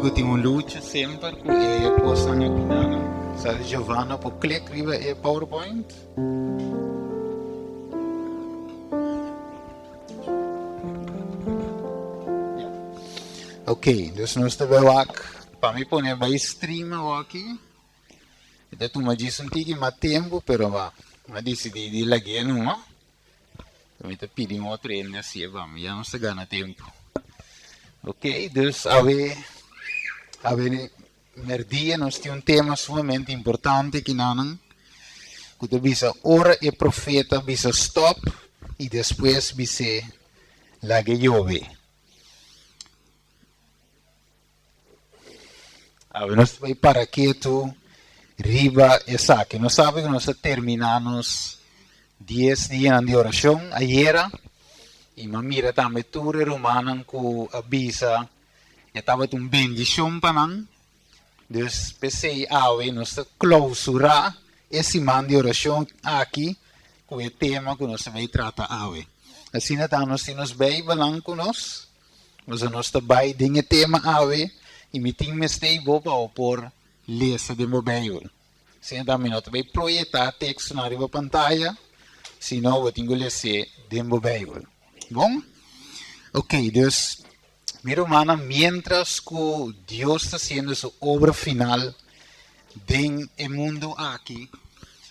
que tem lucha sempre com a coisa na pinana. Sabe, Giovanna, por clique riba é PowerPoint. Ok, dus nós estamos aqui. Para mim, pôr vai streamar aqui. Então, tu me disse um tique mais tempo, pero mas decidi de lage não, então me pedi outro ainda assim, vamos, já não se ganha tempo. Ok, dus a ver, merdia nós temos tema sumamente importante que não, que tu bisa ora e profeta bisa stop e depois bise lage yobe. A ver, nós vai para quieto. Riba esa que no sabe que nos terminamos 10 días de oración ayer y me mira también tu romana con bisa ya estaba un bendición para nan dus pensei ave nos clausura esse man de oración aquí con el tema que nos vai tratar ave assim então nos vai balan con nos vai dinge tema ave e me tem me stay boba por lezen de mijn Bijbel. Sim, também não vai projetar texto na pantalla, senão eu tenho que ler de mijn Bijbel. Bom? Ok, dus, mi hermana, mientras que Dios está haciendo su obra final en el mundo aquí,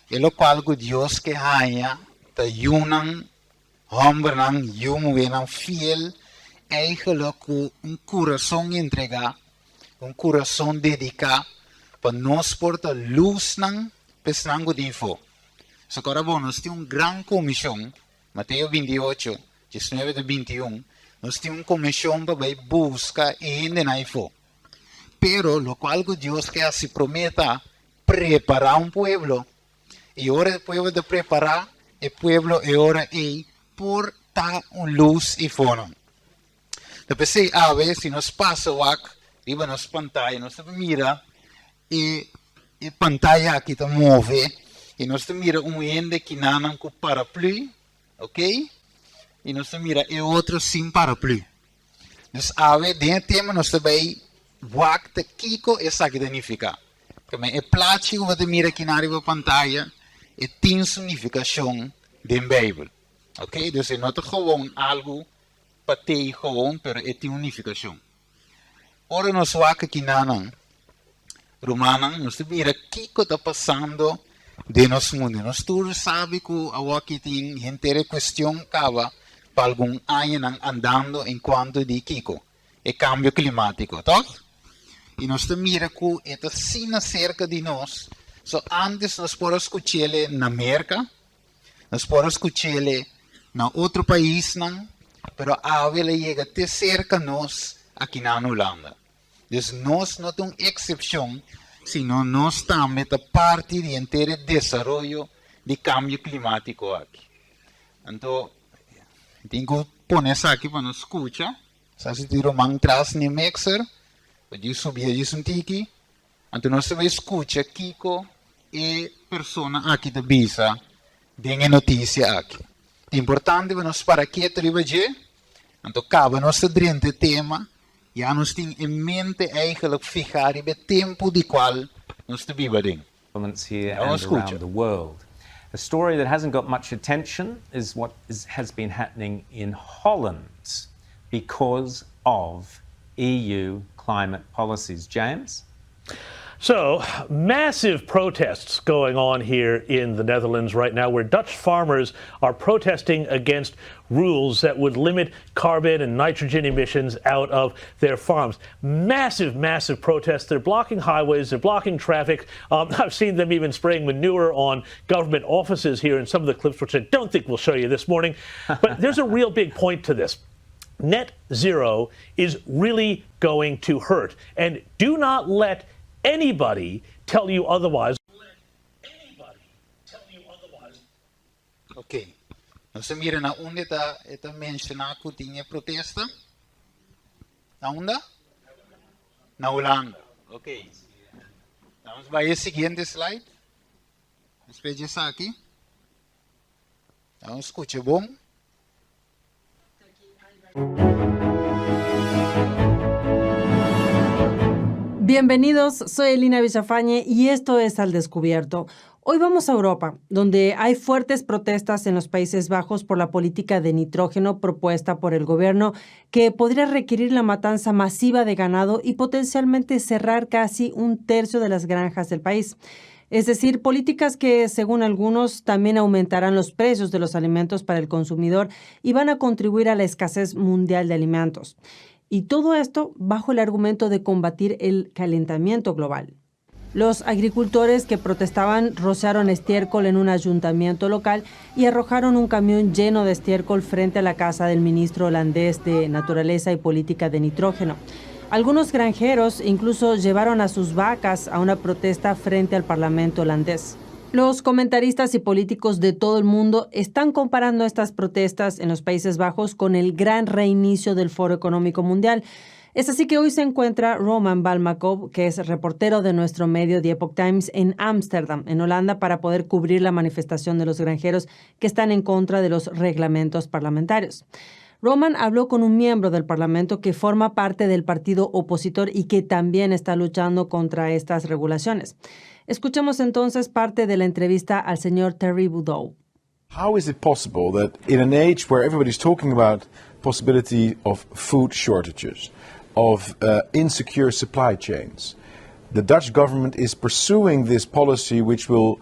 es lo cual que Dios que haya, te yunan, hombran, yunan fiel, eigenlijk un corazón entregar, un corazón dedicado, para nós porta luz ng pesnango de info. So agora bom, nós temos uma grande comissão, Mateus 28, 19 a 21, nós temos uma comissão para buscar ainda na info. Pero, lo qual que Deus quer se prometa, preparar um pueblo. E hora o pueblo de preparar, o pueblo é hora de portar uma luz e fora. Depois, a ver, se nós passamos aqui, riba nas pantallas, nós mira, e pantalla aqui está move e nós mira ende que nanan com paraplu, ok? E nós mira e outro sem paraplu. Dus ave dentro tema nós também wakte kiko essa que significa. Porque é plástico que você mira aqui na pantalla e tem significação da Bíblia, ok? Dus é não é gewoon algo para ter gewoon, pero é tem unificação. Ora nós wakte que nanan Romana, nós mira o que está passando de nosso mundo. Nós todos sabemos que aqui tem gente questão cava para algum ano andando enquanto de Kiko. É cambio climático, tá? E nós mira que está assim cerca de nós. So, antes nós podemos escutar na América, nós podemos escutar na outro país, mas a vela chega até cerca de nós aqui na Holanda. Dus nós não temos exceção, senão nós também somos parte do inteiro desenvolvimento do cambio climático aqui. Então, tenho que pôr isso aqui para nos escutar. Se tiro man atrás no mixer, eu subir isso um tiki. Então, nós vamos escutar Kiko e pessoa aqui da bisa, tem notícia aqui. É importante para nós para aqui, então, acaba nosso drente tema. Ja, nós temos em mente eigenlijk ficar o tempo de qual nós vivemos. Here and around the world. A story that hasn't got much attention is what has been happening in Holland because of EU climate policies. James? So, massive protests going on here in the Netherlands right now, where Dutch farmers are protesting against rules that would limit carbon and nitrogen emissions out of their farms. Massive, massive protests. They're blocking highways. They're blocking traffic. I've seen them even spraying manure on government offices here in some of the clips, which I don't think we'll show you this morning. But there's a real big point to this. Net zero is really going to hurt. And do not let anybody tell you otherwise. Ok. Nós mira na onde está mencionado que tinha protesta? Na onde? Na Holanda. Ok. Vamos para o seguinte slide. Después disso aqui. Vamos escutar, bom? Bienvenidos, soy Elina Villafañe y esto es Al Descubierto. Hoy vamos a Europa, donde hay fuertes protestas en los Países Bajos por la política de nitrógeno propuesta por el gobierno, que podría requerir la matanza masiva de ganado y potencialmente cerrar casi un tercio de las granjas del país. Es decir, políticas que, según algunos, también aumentarán los precios de los alimentos para el consumidor y van a contribuir a la escasez mundial de alimentos. Y todo esto bajo el argumento de combatir el calentamiento global. Los agricultores que protestaban rociaron estiércol en un ayuntamiento local y arrojaron un camión lleno de estiércol frente a la casa del ministro holandés de Naturaleza y Política de Nitrógeno. Algunos granjeros incluso llevaron a sus vacas a una protesta frente al Parlamento holandés. Los comentaristas y políticos de todo el mundo están comparando estas protestas en los Países Bajos con el gran reinicio del Foro Económico Mundial. Es así que hoy se encuentra Roman Balmakov, que es reportero de nuestro medio The Epoch Times en Ámsterdam, en Holanda, para poder cubrir la manifestación de los granjeros que están en contra de los reglamentos parlamentarios. Roman habló con un miembro del Parlamento que forma parte del partido opositor y que también está luchando contra estas regulaciones. Escuchemos entonces parte de la entrevista al señor Terry Boudou. How is it possible that in an age where everybody's talking about possibility of food shortages, of insecure supply chains, the Dutch government is pursuing this policy which will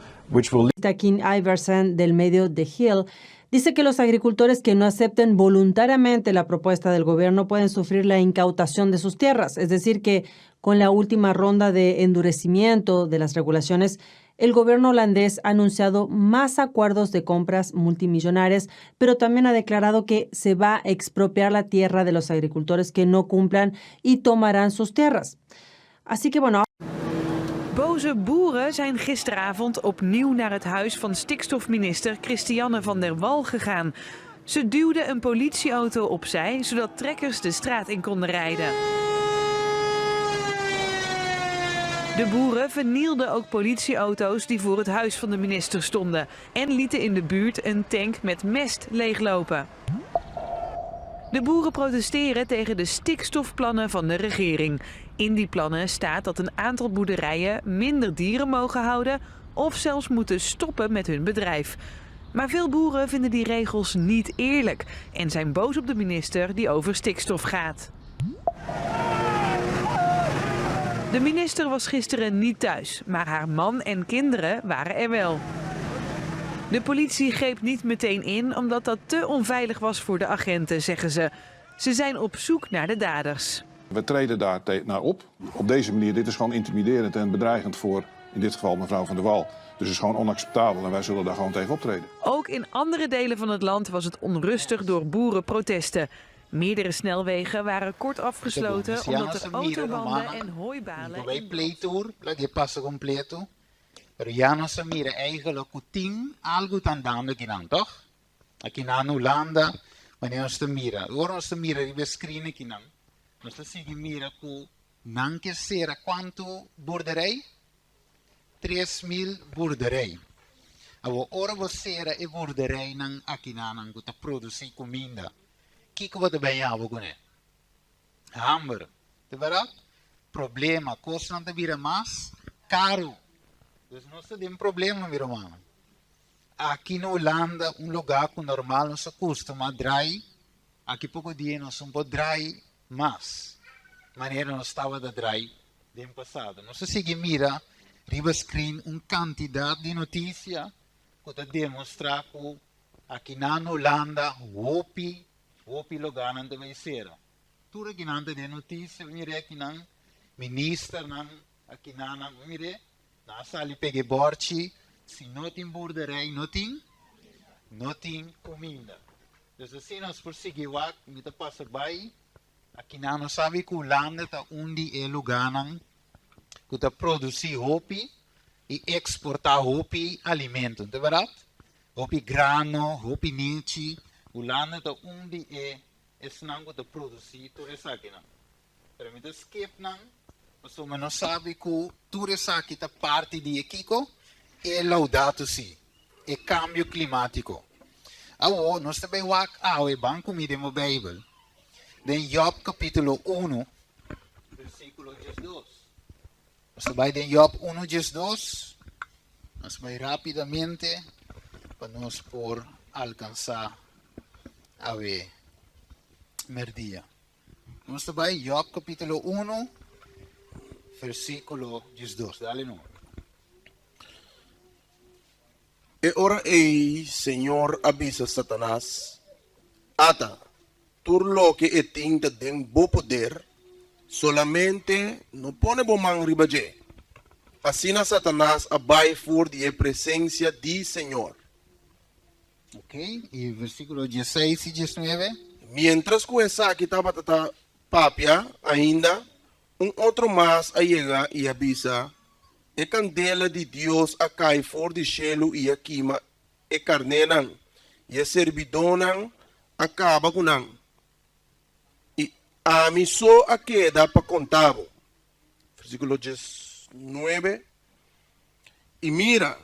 Kim Iversen del medio The Hill dice que los agricultores que no acepten voluntariamente la propuesta del gobierno pueden sufrir la incautación de sus tierras. Es decir, que con la última ronda de endurecimiento de las regulaciones, el gobierno holandés ha anunciado más acuerdos de compras multimillonarias, pero también ha declarado que se va a expropiar la tierra de los agricultores que no cumplan y tomarán sus tierras. Así que bueno. Boze boeren zijn gisteravond opnieuw naar het huis van stikstofminister Christiane van der Wal gegaan. Ze duwde een politieauto opzij, zodat trekkers de straat in konden rijden. De boeren vernielden ook politieauto's die voor het huis van de minister stonden en lieten in de buurt een tank met mest leeglopen. De boeren protesteren tegen de stikstofplannen van de regering. In die plannen staat dat een aantal boerderijen minder dieren mogen houden of zelfs moeten stoppen met hun bedrijf. Maar veel boeren vinden die regels niet eerlijk en zijn boos op de minister die over stikstof gaat. De minister was gisteren niet thuis, maar haar man en kinderen waren er wel. De politie greep niet meteen in omdat dat te onveilig was voor de agenten, zeggen ze. Ze zijn op zoek naar de daders. We treden daar naar op. Op deze manier, dit is gewoon intimiderend en bedreigend voor, in dit geval mevrouw Van der Wal. Dus het is gewoon onacceptabel en wij zullen daar gewoon tegen optreden. Ook in andere delen van het land was het onrustig door boerenprotesten. Meerdere snelwegen waren kort afgesloten omdat er autobanden en hooibalen... Pero ya no se mira eigenlijk kuting algo tan dando aqui não, toch? Aqui na Holanda, wanneer ons te mira, ons te mira die beskriven aqui não. Nós te sigue mira ku não que será quanto boerderij? 3.000 boerderij. Abo ora você era e boerderij nang aqui na nang ku ta produzir comida. Kiko wat ben ja wo gune. Hamburg. Te verdade? Problema, kost não te vira mais caro. Dus nós temos problema, meu irmão. Aqui na Holanda, lugar que normal não se costuma drai, aqui pouco dia nós não podemos drai mais. Maneira nós estava de drai no passado. Nós se mira, riba screen, quantidade de notícia que te demonstra que aqui na Holanda, hopi lugar não deve ser. Tudo aqui não tem notícia, mire aqui não, ministro não, aqui não, mire. Nasa ali pegue borchi, se não tem boerderij, não tem comida. Dus assim nós prosseguimos, me te passa bem, aqui não sabe que o land está onde é lugar que está produzir hopi e exportar hopi alimento, não é verdade? Hopi grano, hopi niche, o land está onde é esse não que está produzir tudo isso aqui não. Para me te skip não. Mas o não sabe que tudo isso aqui está parte de Kiko é laudato si, é cambio climático. Agora, nós também vamos banco de a Bíblia. Em Job capítulo 1, versículo 12. Nós vai de Job 1:2. Nós vai rapidamente para nós por alcançar a ver merdia. Nós vai Job capítulo 1, versículo 12. Dale no. E ora ei, Senhor, avisa Satanás, ata, turlo que e tinta den bo poder, solamente no pone bo man ribaje. Assim na Satanás abai for de presença de Senhor. Ok, e versículo 16 e 19. Mientras que essa aqui estava papia ainda, outro mais a chega e avisa, e candela de Deus a cai for de cielo e a queima, e carnenan, e a servidonam acaba com nan. E a missão a queda para contavo. Versículo 19. E mira,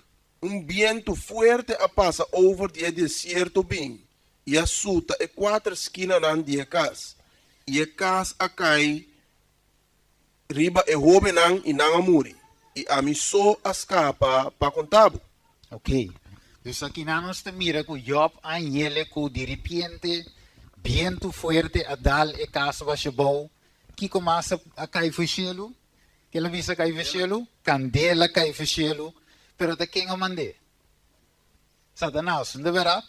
viento fuerte a passa over de deserto bem, e a suta e 4 esquinas de a casa, e a casa a cai, riba e yobe nan e nan a muri. E a missão a escapa para contavo. Ok. Dus aqui nós mira que Job anhele que de repente viento fuerte a dal e casa bashebou que começa a cair no cielo, que ela visa cair no cielo, candela cair no cielo, pero de quem a mande? Satanás, não é verdade?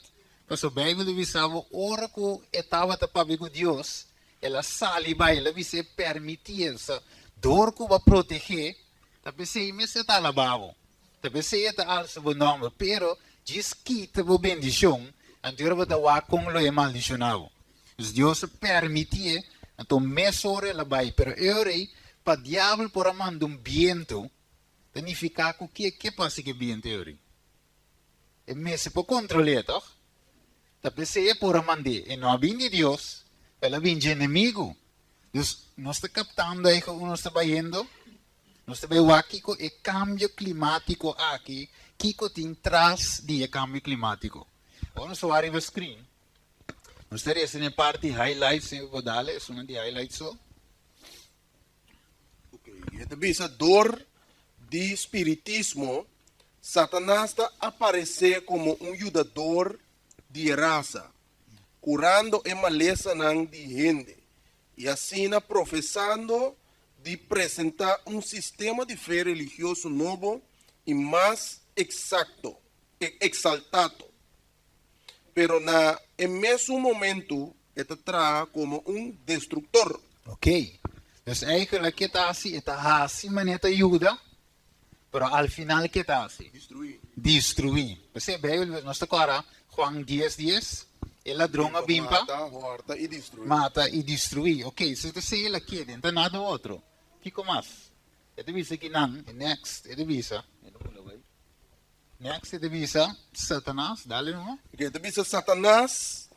Mas a Bíblia visava ora que estava tapado com Deus, ela sali vai, ela visa permitir-se, dor que vai proteger. Tapi saya mesti tak labavo. Tapi saya tak alsa bo nome, pero diz quita bo bendição, anterior bo tawa kong lo é maldicionado. Os Deus permitia, então mesore labai, pero eurei pa diabo por amando viento, significa que passa que viento eurei. E messe por controlar, toch? Tapi saya por amande, e não vinde Deus, ela vinde inimigo. Dus nós está captando aí que nós está vendo. Nós vemos aqui que o cambio climático aqui, que tem traz de cambio climático. Agora nós vamos no screen. Nós teremos na parte highlights, eu vou dar uma de highlights só. Ok, e bisa dor de espiritismo, Satanás está aparecer como ajudador de raça, curando a maleza de gente, e assim professando de apresentar sistema de fé religioso novo e mais exaltado. Pero no mesmo momento, ele traz como destructor. Ok. Dus eigenlijk que está assim, está assim, mas não ajuda. Pero al final que está assim? Destruir. Você vê, nós agora, Juan 10:10, el ladrão a bimpa, mata e destruir. Ok, se você ele aqui, não tem nada outro. Kiko mas. Ito bisa kinang, next, ito bisa. Next, ito bisa, Satanás, dali mo. Ito bisa Satanás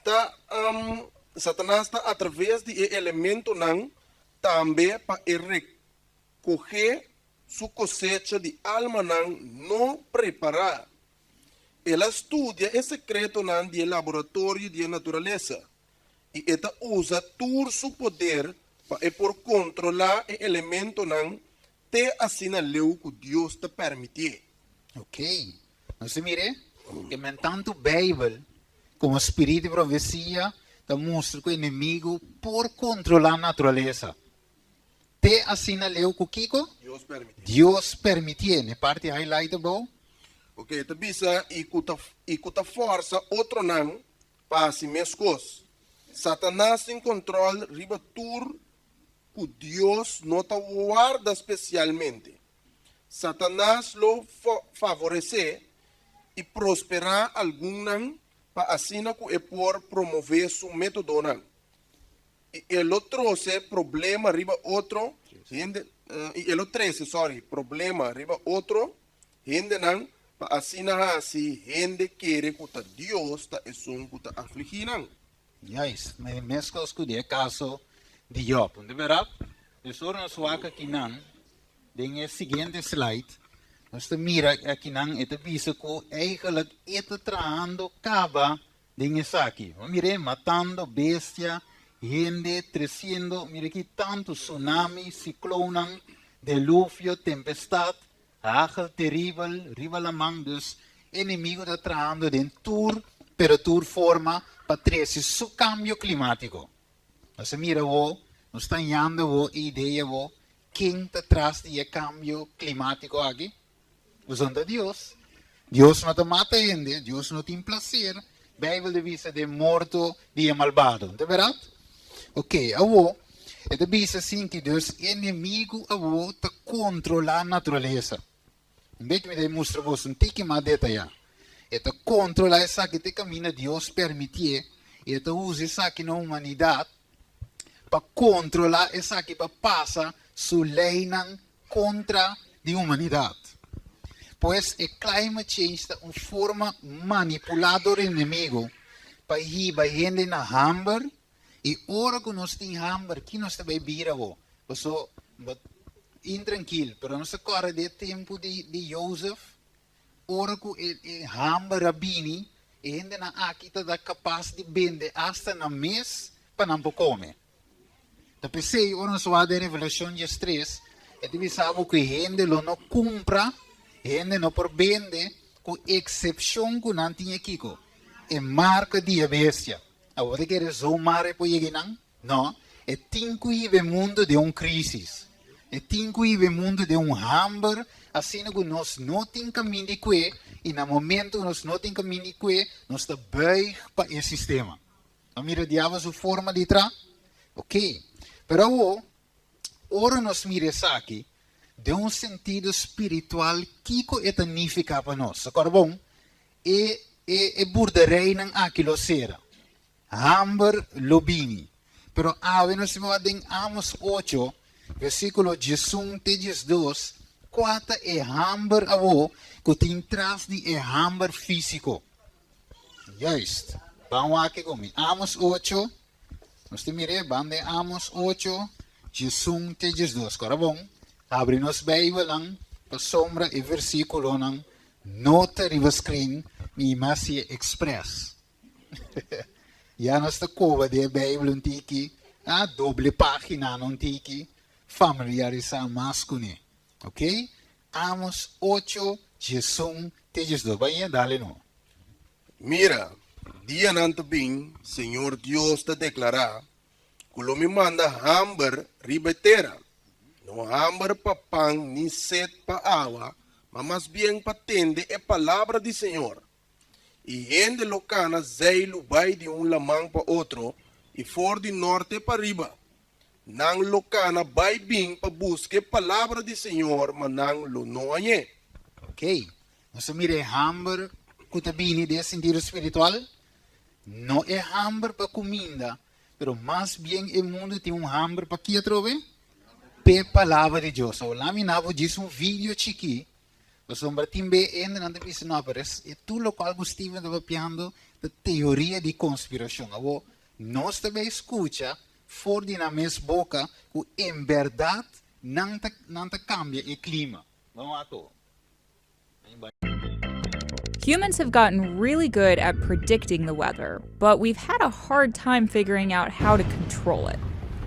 está através de elemento também para recoger sua cosecha de alma não preparar. Ela estuda o secreto de laboratório de natureza e ela usa todo seu poder para por controlar o elemento te assina leu que Deus te permitir. Ok. Não se mire que tanto Bíblia como espírito de profecia te mostra que o inimigo por controlar a natureza. Te assina leu que Kiko? Deus permitir. Na parte highlight bom. Ok, então bisa e kuta força outro para si mescos. Satanás em controle riba tur que Deus não te guarda especialmente. Satanás lo favorece e prosperar algum para assim que é por promover seu método. E ele trouxe problema riba outro, e ele trouxe, problema riba outro, gente para assim gente quer que Deus está afligindo. Yes, mas mesmo que de caso de Job, de verdade? Dus hoor nós waka aqui den seguinte slide, nós mira aqui ete visa que eigenlijk ete traindo cava den aqui. Mire matando bestia, gente, 300, mire aqui tanto tsunami, ciclone, diluvio, tempestad, hagel terrible, rivalamang, dus inimigo está trayendo de tour, pero tour forma para traer su cambio climático. Entonces mira vos, nos está yendo vos idea vos, ¿quién está atrás de cambio climático aquí? Usando Dios. Dios no te mata gente, Dios no te placer. Bijbel dice de morto de malvado, ¿de verdad? Ok, avô, het dice assim que Deus inimigo avô te controla a natureza. Um beetje me demonstra vos um tique mais detalhado. Te controla essa que te camina Deus permitir e te usa essa que na humanidade para controlar essa que para passar sua lei contra a humanidade. Pois o climate change é uma forma manipuladora inimigo para ir para gente na hamburger e ora que nós temos hamburger que nós também vira o so intranquilo, pero nós corre de tempo de Joseph ora que o hamburger rabini e gente na aqui está capaz de vender hasta na mês para não comer. Então pensei ora nós vamos ver Revelação 3 e deve saber que gente não compra gente não por vende, com exceção que não tinha aqui, é marca de bestia. Agora quer zoomar para chegar não? É tinco o mundo de crise. É tinco o mundo de hamburger, assim que nós não temos caminho de que, e no momento que nós não temos caminho de que, nós estamos bem para esse sistema. Então, mira, diabo sua forma de trás? Ok. Pero ora nós miramos aqui, de sentido espiritual que é significa para nós. Agora, bom, é burdarei não aquilo será. Hamburger lobini. Pero nós vamos em Amos 8, versículo 11 até 12, quanto é hamburger avô que tem traz de hamburger físico. Juist. Vamos aqui comigo. Amos 8, nós temos bande Amos 8, 11 até 12. Agora, bom. Abre nos Bijbel lang, pa sombra e versículo ng nota riva screen ni Masia Express. Yan as takoba de Bijbel un tiki, doble página non tiki, familiarizar más con él. Ok? Amos 8, 11, 12. Vaya, dale no. Mira, dia nantabing, Senhor Dios te declara, kulo me manda hamber ribetera. No hambre pa pan ni sed pa agua, mas más bien patende é palavra do Senhor. E gente locana zeilo vai de lamang pa outro, e for de norte para riba. Nang locana vai bem pa busque palavra do Senhor, mas nang lo no anye. Ok. Nós mire hambre que bini de sentido espiritual. Não é hambre para comida, pero mais bem o mundo tem hambre para que trove? Pe palavra de Deus. O lá me navo diz vídeo chiqui. O sombra timbe ainda não tem isso não parece. E tu lo qual Steven estava piando da teoria de conspiração. O nós também escuta for de na mesma boca que em verdade não te cambia o clima. Vamos lá to. Humans have gotten really good at predicting the weather, but we've had a hard time figuring out how to control it.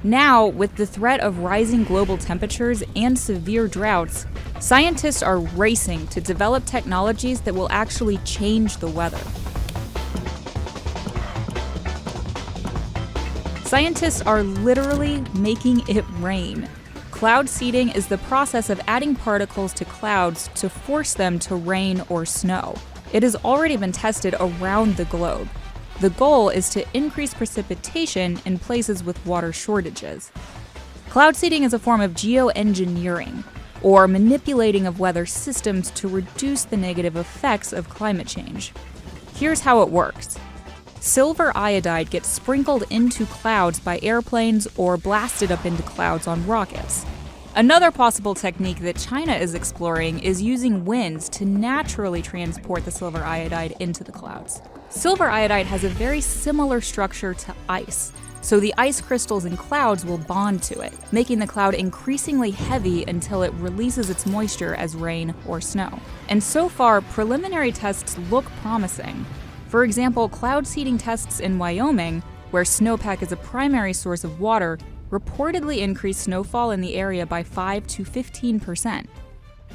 Now, with the threat of rising global temperatures and severe droughts, scientists are racing to develop technologies that will actually change the weather. Scientists are literally making it rain. Cloud seeding is the process of adding particles to clouds to force them to rain or snow. It has already been tested around the globe. The goal is to increase precipitation in places with water shortages. Cloud seeding is a form of geoengineering, or manipulating of weather systems to reduce the negative effects of climate change. Here's how it works. Silver iodide gets sprinkled into clouds by airplanes or blasted up into clouds on rockets. Another possible technique that China is exploring is using winds to naturally transport the silver iodide into the clouds. Silver iodide has a very similar structure to ice, so the ice crystals in clouds will bond to it, making the cloud increasingly heavy until it releases its moisture as rain or snow. And so far, preliminary tests look promising. For example, cloud seeding tests in Wyoming, where snowpack is a primary source of water, reportedly increased snowfall in the area by 5 to 15%.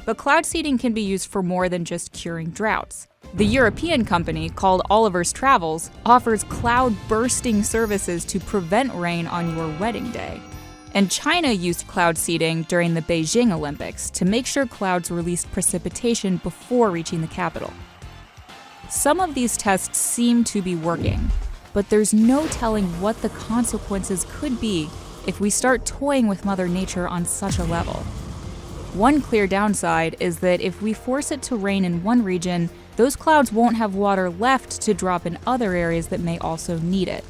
But cloud seeding can be used for more than just curing droughts. The European company, called Oliver's Travels, offers cloud bursting services to prevent rain on your wedding day. And China used cloud seeding during the Beijing Olympics to make sure clouds released precipitation before reaching the capital. Some of these tests seem to be working, but there's no telling what the consequences could be if we start toying with Mother Nature on such a level. One clear downside is that if we force it to rain in one region, those clouds won't have water left to drop in other areas that may also need it.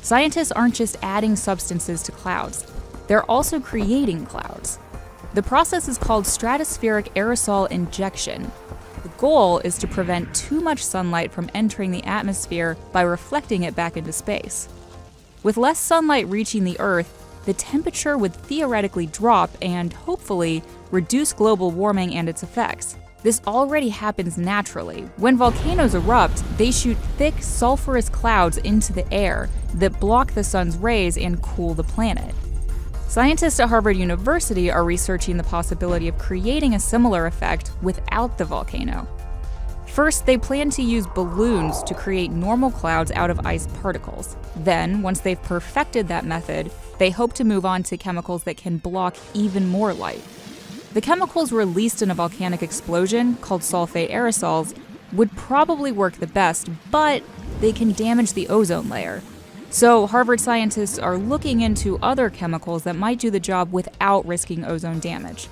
Scientists aren't just adding substances to clouds, they're also creating clouds. The process is called stratospheric aerosol injection. The goal is to prevent too much sunlight from entering the atmosphere by reflecting it back into space. With less sunlight reaching the Earth, the temperature would theoretically drop and, hopefully, reduce global warming and its effects. This already happens naturally. When volcanoes erupt, they shoot thick, sulfurous clouds into the air that block the sun's rays and cool the planet. Scientists at Harvard University are researching the possibility of creating a similar effect without the volcano. First, they plan to use balloons to create normal clouds out of ice particles. Then, once they've perfected that method, they hope to move on to chemicals that can block even more light. The chemicals released in a volcanic explosion, called sulfate aerosols, would probably work the best, but they can damage the ozone layer. So Harvard scientists are looking into other chemicals that might do the job without risking ozone damage.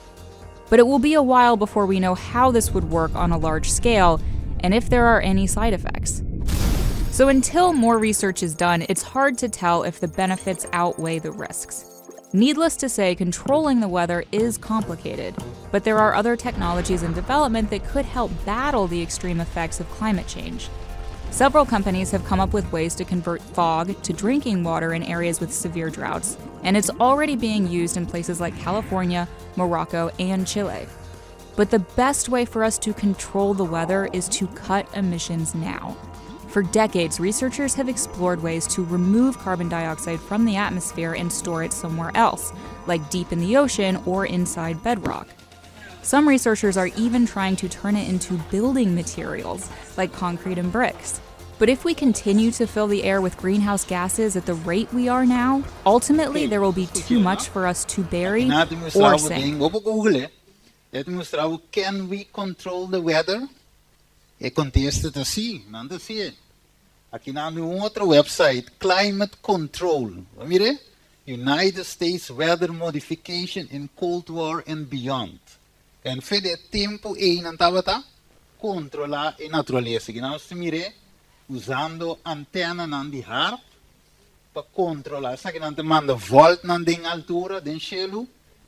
But it will be a while before we know how this would work on a large scale, and if there are any side effects. So until more research is done, it's hard to tell if the benefits outweigh the risks. Needless to say, controlling the weather is complicated, but there are other technologies in development that could help battle the extreme effects of climate change. Several companies have come up with ways to convert fog to drinking water in areas with severe droughts, and it's already being used in places like California, Morocco, and Chile. But the best way for us to control the weather is to cut emissions now. For decades, researchers have explored ways to remove carbon dioxide from the atmosphere and store it somewhere else, like deep in the ocean or inside bedrock. Some researchers are even trying to turn it into building materials, like concrete and bricks. But if we continue to fill the air with greenhouse gases at the rate we are now, ultimately there will be too much for us to bury or sink. Can we control the weather? E contested assim, não assim. Aqui na outra website, Climate Control. Mire, United States Weather Modification in Cold War and Beyond. En fede tempo não estava controlar a natureza. Que nós mire usando antena de harp para controlar. Sabe que não te manda volta na den altura, den cielo,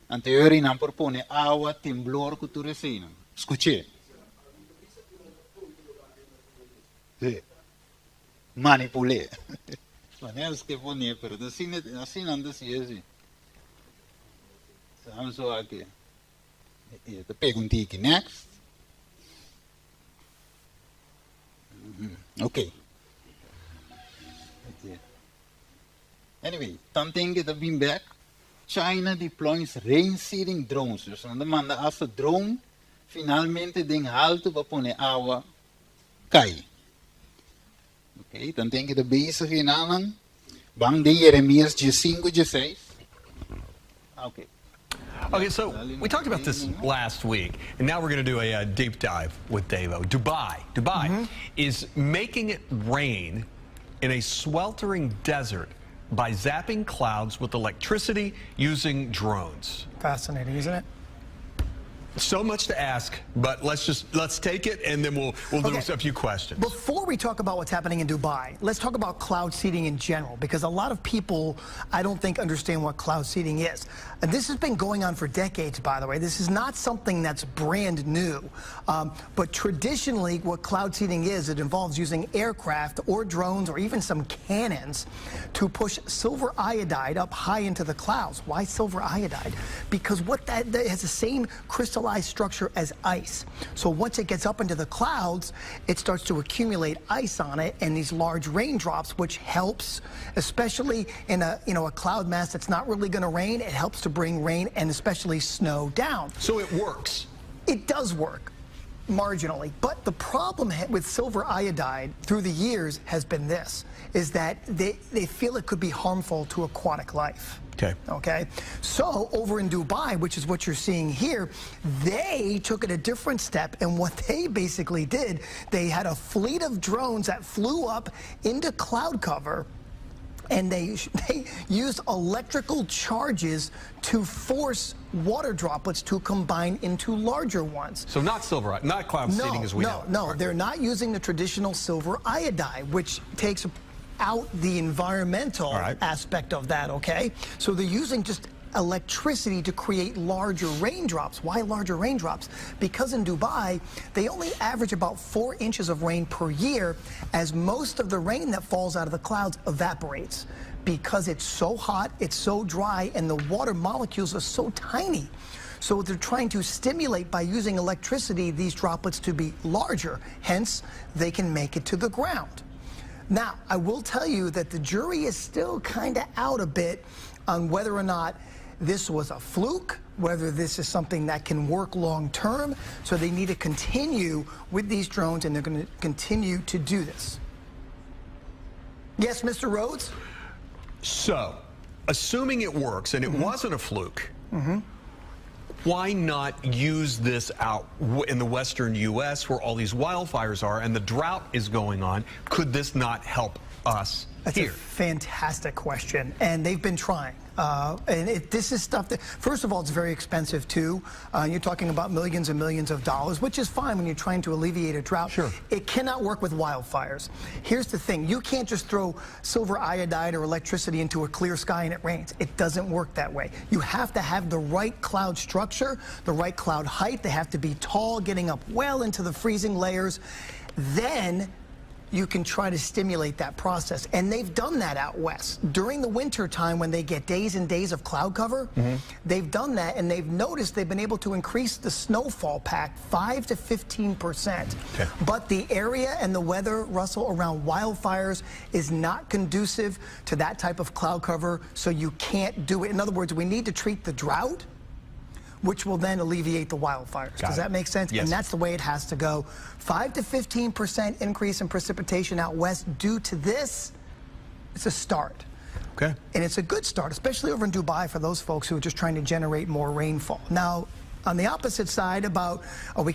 anterior não propone água, temblor, que tu recena. Escute. Sí. Manipulé. Maneiras que poner, pero assim não decía así. Vamos a aqui. Te perguntei aqui, next. Okay. Anyway, something that I've been back. China deploys rain seeding drones. Dus dan manda als de drone finalmente den alto para poner água cai. Ok, dan denk je de bezig in aan. Bang de Jeremias 5:6. Okay. Okay, so we talked about this last week, and now we're going to do a deep dive with Davo. Dubai is making it rain in a sweltering desert by zapping clouds with electricity using drones. Fascinating, isn't it? So much to ask, but let's take it, and then we'll do a few questions. Before we talk about what's happening in Dubai, let's talk about cloud seeding in general, because a lot of people, I don't think, understand what cloud seeding is. And this has been going on for decades, by the way. This is not something that's brand new. But traditionally, what cloud seeding is, it involves using aircraft or drones or even some cannons to push silver iodide up high into the clouds. Why silver iodide? Because what that has the same crystal crystallized structure as ice. So once it gets up into the clouds, it starts to accumulate ice on it and these large raindrops, which helps, especially in a cloud mass that's not really going to rain. It helps to bring rain and especially snow down. So it works. It does work. Marginally. But the problem with silver iodide through the years has been this, is that they feel it could be harmful to aquatic life. Okay. So over in Dubai, which is what you're seeing here, they took it a different step, and what they basically did, they had a fleet of drones that flew up into cloud cover, and they used electrical charges to force water droplets to combine into larger ones. So not silver, not cloud seeding as we know. No, they're not using the traditional silver iodide, which takes out the environmental aspect of that, okay? So they're using just electricity to create larger raindrops. Why larger raindrops? Because in Dubai, they only average about 4 inches of rain per year, as most of the rain that falls out of the clouds evaporates because it's so hot, it's so dry, and the water molecules are so tiny. So they're trying to stimulate by using electricity these droplets to be larger, hence they can make it to the ground. Now, I will tell you that the jury is still kind of out a bit on whether or not this was a fluke, whether this is something that can work long term. So they need to continue with these drones, and they're going to continue to do this. Yes, Mr. Rhodes? So, assuming it works and it wasn't a fluke, why not use this out in the western U.S. where all these wildfires are and the drought is going on? Could this not help us That's here? a fantastic question, and they've been trying. This is stuff that, first of all, it's very expensive too. You're talking about millions and millions of dollars, which is fine when you're trying to alleviate a drought. Sure. It cannot work with wildfires. Here's the thing. You can't just throw silver iodide or electricity into a clear sky and it rains. It doesn't work that way. You have to have the right cloud structure, the right cloud height. They have to be tall, getting up well into the freezing layers. Then you can try to stimulate that process. And they've done that out west. During the winter time, when they get days and days of cloud cover, they've done that, and they've noticed they've been able to increase the snowfall pack 5 to 15%. But the area and the weather, Russell, around wildfires is not conducive to that type of cloud cover, so you can't do it. In other words, we need to treat the drought, which will then alleviate the wildfires. Does that make sense? Yes. And that's the way it has to go. 5 to 15% increase in precipitation out west due to this. It's a start. Okay. And it's a good start, especially over in Dubai for those folks who are just trying to generate more rainfall. Now, on the opposite side about, we're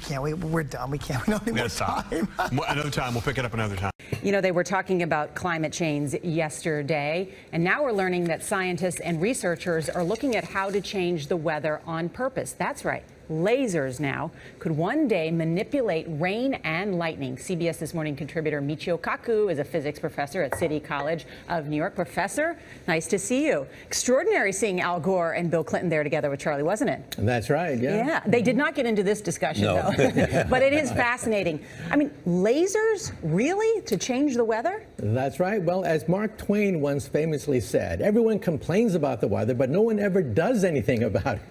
done, we don't need more time. Another time, we'll pick it up another time. You know, they were talking about climate change yesterday, and now we're learning that scientists and researchers are looking at how to change the weather on purpose. That's right. Lasers now could one day manipulate rain and lightning. CBS This Morning contributor Michio Kaku is a physics professor at City College of New York. Professor, nice to see you. Extraordinary seeing Al Gore and Bill Clinton there together with Charlie, wasn't it? That's right, yeah. Yeah, they did not get into this discussion, though. But it is fascinating. I mean, lasers, really, to change the weather? That's right. Well, as Mark Twain once famously said, everyone complains about the weather, but no one ever does anything about it.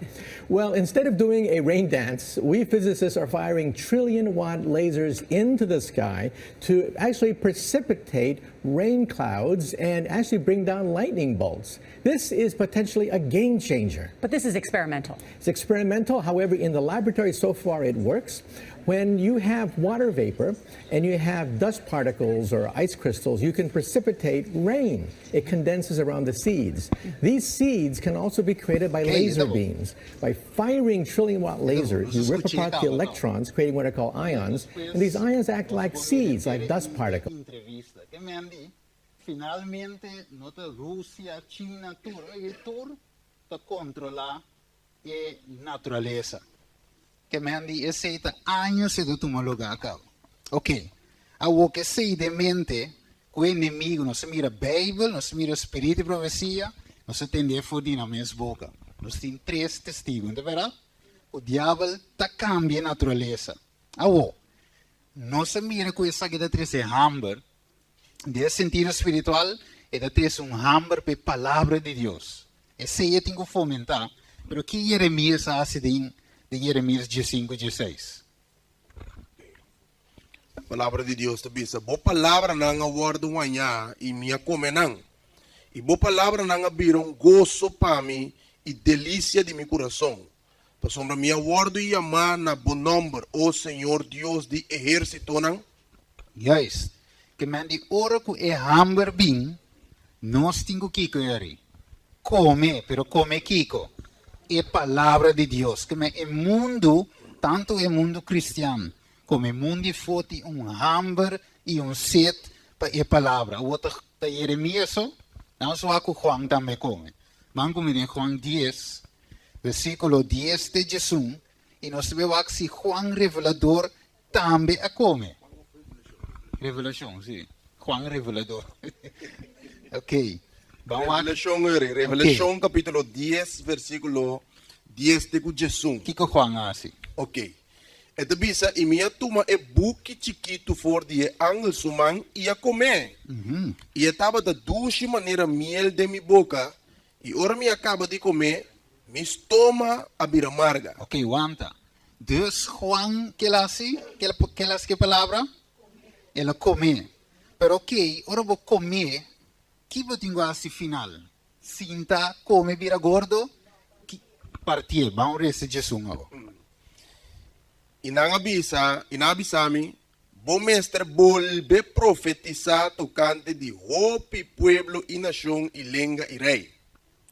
Well, instead of doing a rain dance, we physicists are firing trillion-watt lasers into the sky to actually precipitate rain clouds and actually bring down lightning bolts. This is potentially a game changer. But this is experimental. It's experimental. However, in the laboratory so far it works. When you have water vapor and you have dust particles or ice crystals, you can precipitate rain. It condenses around the seeds. These seeds can also be created by laser beams. By firing trillion-watt lasers, you rip apart the electrons, creating what are called ions, and these ions act like seeds, like dust particles. Finalmente, nota Rusia, China, ta controla e naturaleza. Que mandi aceita anos de tu lugar a cabo. Ok. A o que sei de mente, o inimigo, não se mira a Bíblia, não se mira o Espírito de profecia, não se tem de foder na minha boca. Nós temos 3 testigos, não é verdade? O diabo está cambiando a natureza. Não se mira com essa que dá 3 hamburger, de sentido espiritual, e dá 3 hamburger para a palavra de Deus. Esse aí eu tenho que fomentar, mas que Jeremias hace de de Jeremías 15:16. Palavra de Deus te bisa. Bo palavra nang awardo wanya e minha comenang. E bo palavra nang abiram gozo para mim e delícia de meu coração. Para sombra minha awardo e amar na bom nome, o Senhor Deus de exército nang. Juist. Que men die ora ku e hamber bin, nós tingo kiko yari. Come, pero come kiko. É palavra de Deus. Que men e mundo, tanto e mundo cristiano, como e mundo foti hamber e set para e palavra. O outro ta Jeremias so, não só aku Juan também come. Manco me em Juan 10, versículo 10 de Jesus, e nós vemos que se Juan revelador também a come. Revelação, sim. Juan revelador. Ok. Revelação capítulo 10, versículo 10 de Jesus. Que Juan assim? Ok. E te bisa, e minha turma é buque chiquito for de angel suman e a comer. E estava da doce maneira miel de minha boca, e ora me acaba de comer, me estômago abrir amarga. Ok, aguanta. Dus Juan, que ela assim? Que ela que palavra? Ela come. Pero ok, ora vou comer, que vou ter assim final? Sinta, come, vira gordo, que partir, vamos receber Jesus agora. Inabisami, bom mestre volve profetizar tocante de hope, pueblo e nação e língua e rei.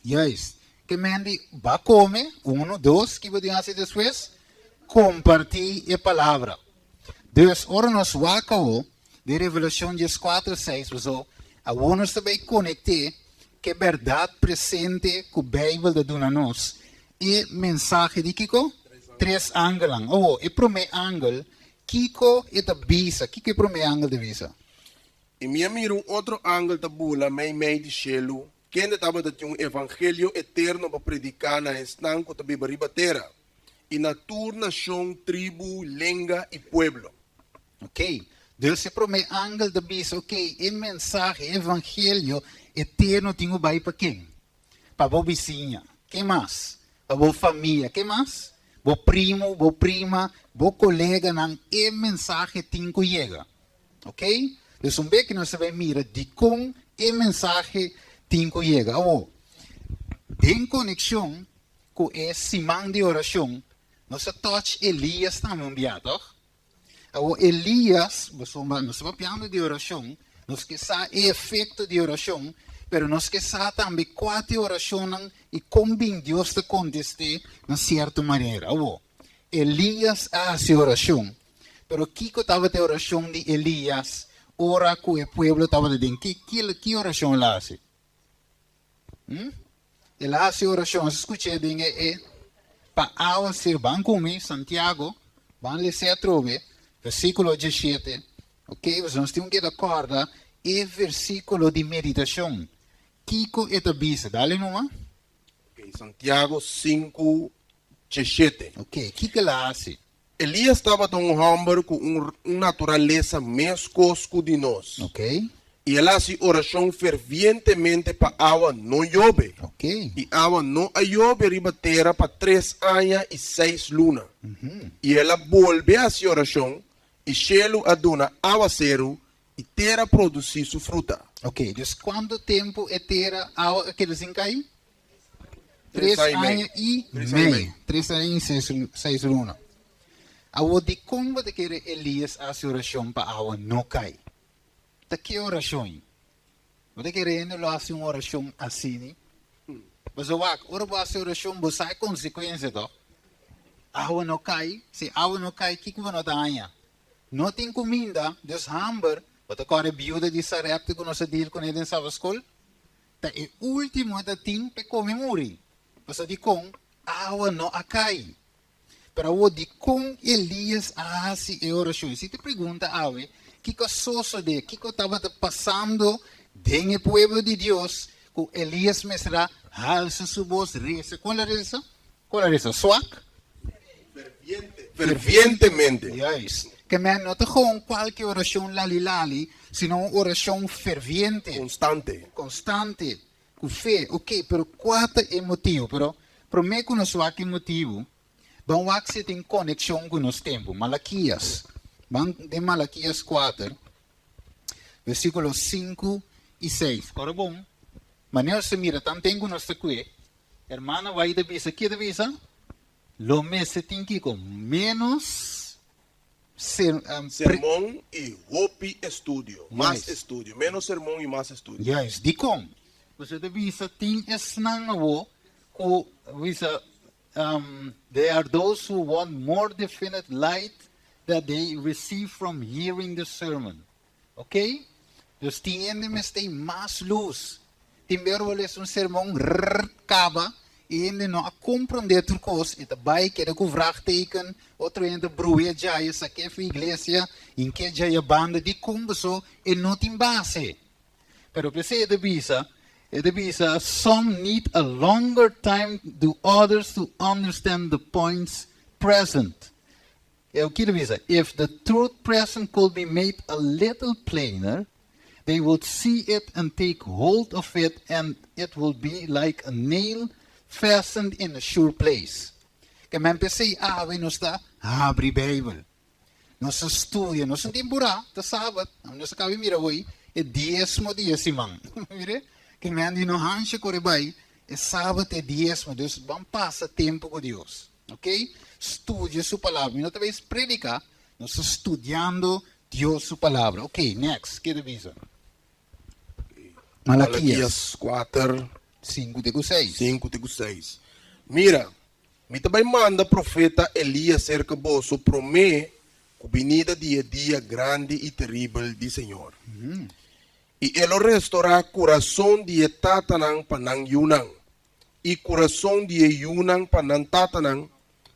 Yes. Que mendi va comer, 1, 2, que vou dizer depois, compartilhar a palavra. Dus, ora nos wakao, de Revelação 14, 6, so, a nós também conectar que a verdade presente com a Bíblia da dona nós e mensagem de Kiko? 3 ângulos. Oh, e primeiro ângulo, Kiko e a bisa. Kiko é o primeiro ângulo de bisa. E minha miro outro ângulo da bula, meio de chelo, que ainda estava de um evangelho eterno para predicar na estanco da Bíblia terra. E na tua nação, tribo, língua e pueblo. Ok. Dus é o primeiro ângulo da bisa. Ok, e mensagem, evangelho eterno tinha vai para quem? Para a vizinha. Quem mais? Para a família. Quem mais? Bo primo, bo prima, bo colega, nang e mensagem tinko chega. Ok? Dus que nós sabemos mira de como e mensagem tinko chega. Oh, em conexão com esse simão de oração, nós touch Elias também enviado. Oh, Elias, nós estamos falando de oração, nós que sabe o efeito de oração, pero nós que sabe também quatro orações e como Deus te conteste de certa maneira. Oh, Elias hace oração, pero Kiko estava de oração de Elias, ora que o pueblo estava dizendo, que oração ele hace? Ele hace oração, escute bem, para ao ser banco Santiago, van ler se trove, versículo 17, ok? Nós temos que acordar, é versículo de meditação. Kiko e a bisa, dale numa? Okay, Santiago 5, 17. Ok, que ela hace? Elias estava tão humble com uma natureza mais cosco de nós. Ok. E ela se oração fervientemente para água não yobe. Ok. E água não a yobe riba terra para 3 anos e 6 lunas. E ela volve a se oração e chelo aduna água zero e terra produzir sua fruta. Ok, dus quanto tempo é terra que eles caem? 3 anos e meio. 3 anos e 6 lunas. Awo de como de que Elias hace oração para a água não cai. Da que oração? Você querendo lo hace uma oração assim? Mas o wak, ora você hace oração, você sai consequência do. Água não cai, se água não cai, que vai não dar? Não tem comida, Deus hamber. Wat agora viúva de Sarepta que nós deal com ele em Savascol, tá é último da tim pe come muri. Você de com água não acai. Para o de com Elias hace a oração. Se te pergunta ave, que coisa de que estava passando dentro do povo de Deus, que Elias me será alça sua voz reza. Qual é essa? Qual é essa? Swak? Fervientemente. Yes. Que men não te gewoon qualquer oração lali, sino uma oração ferviente. Constante. Com fé. Ok, pero qual é o motivo? Pero, para mim, que não sou aqui motivo, Vamos lá que tem conexão com os tempos. Malaquias. Vamos de Malaquias 4, versículos 5 e 6. Agora bom. Mas se mira, também com nós aqui. Hermana, vai de bisa. Que de bisa? Lo meses tem que com menos sermão e hope estudio. Mais estudio. Menos sermão e mais estudio. Yes, di com. Você de bisa tem esnango ko visa there are those who want more definite light that they receive from hearing the sermon. Okay? Dus tiende mes tem mais luz. Timbero les um sermão caba e ele não a compreender tudo coisa. E daarbij queda com vraagteken. Outro ainda broer já essa que é a igreja em que já a banda de converso e não tem base. Pero pensei de bisa. Some need a longer time than others to understand the points present. If the truth present could be made a little plainer, they would see it and take hold of it, and it will be like a nail fastened in a sure place. Que men pensei, we nos da abri Bijbel. Nos estudia, nos temporada, de sábado, nos acaba mira hoje, é diezmo, mire? Que me andi no hanche corebai, é sábado é diezmo, Deus vamos passar tempo com Deus, ok? Estude sua palavra, não talvez predicar, nós estudando Deus sua palavra, ok? Next, que divisa? Malaquias 4, 5 e 6. 5 e 6. Mira, me também manda profeta Elias cerca bosso promete a venida dia grande e terrível do Senhor. E ele restaurará coração de tatanang panang yunang. E coração de yunang panang tatanang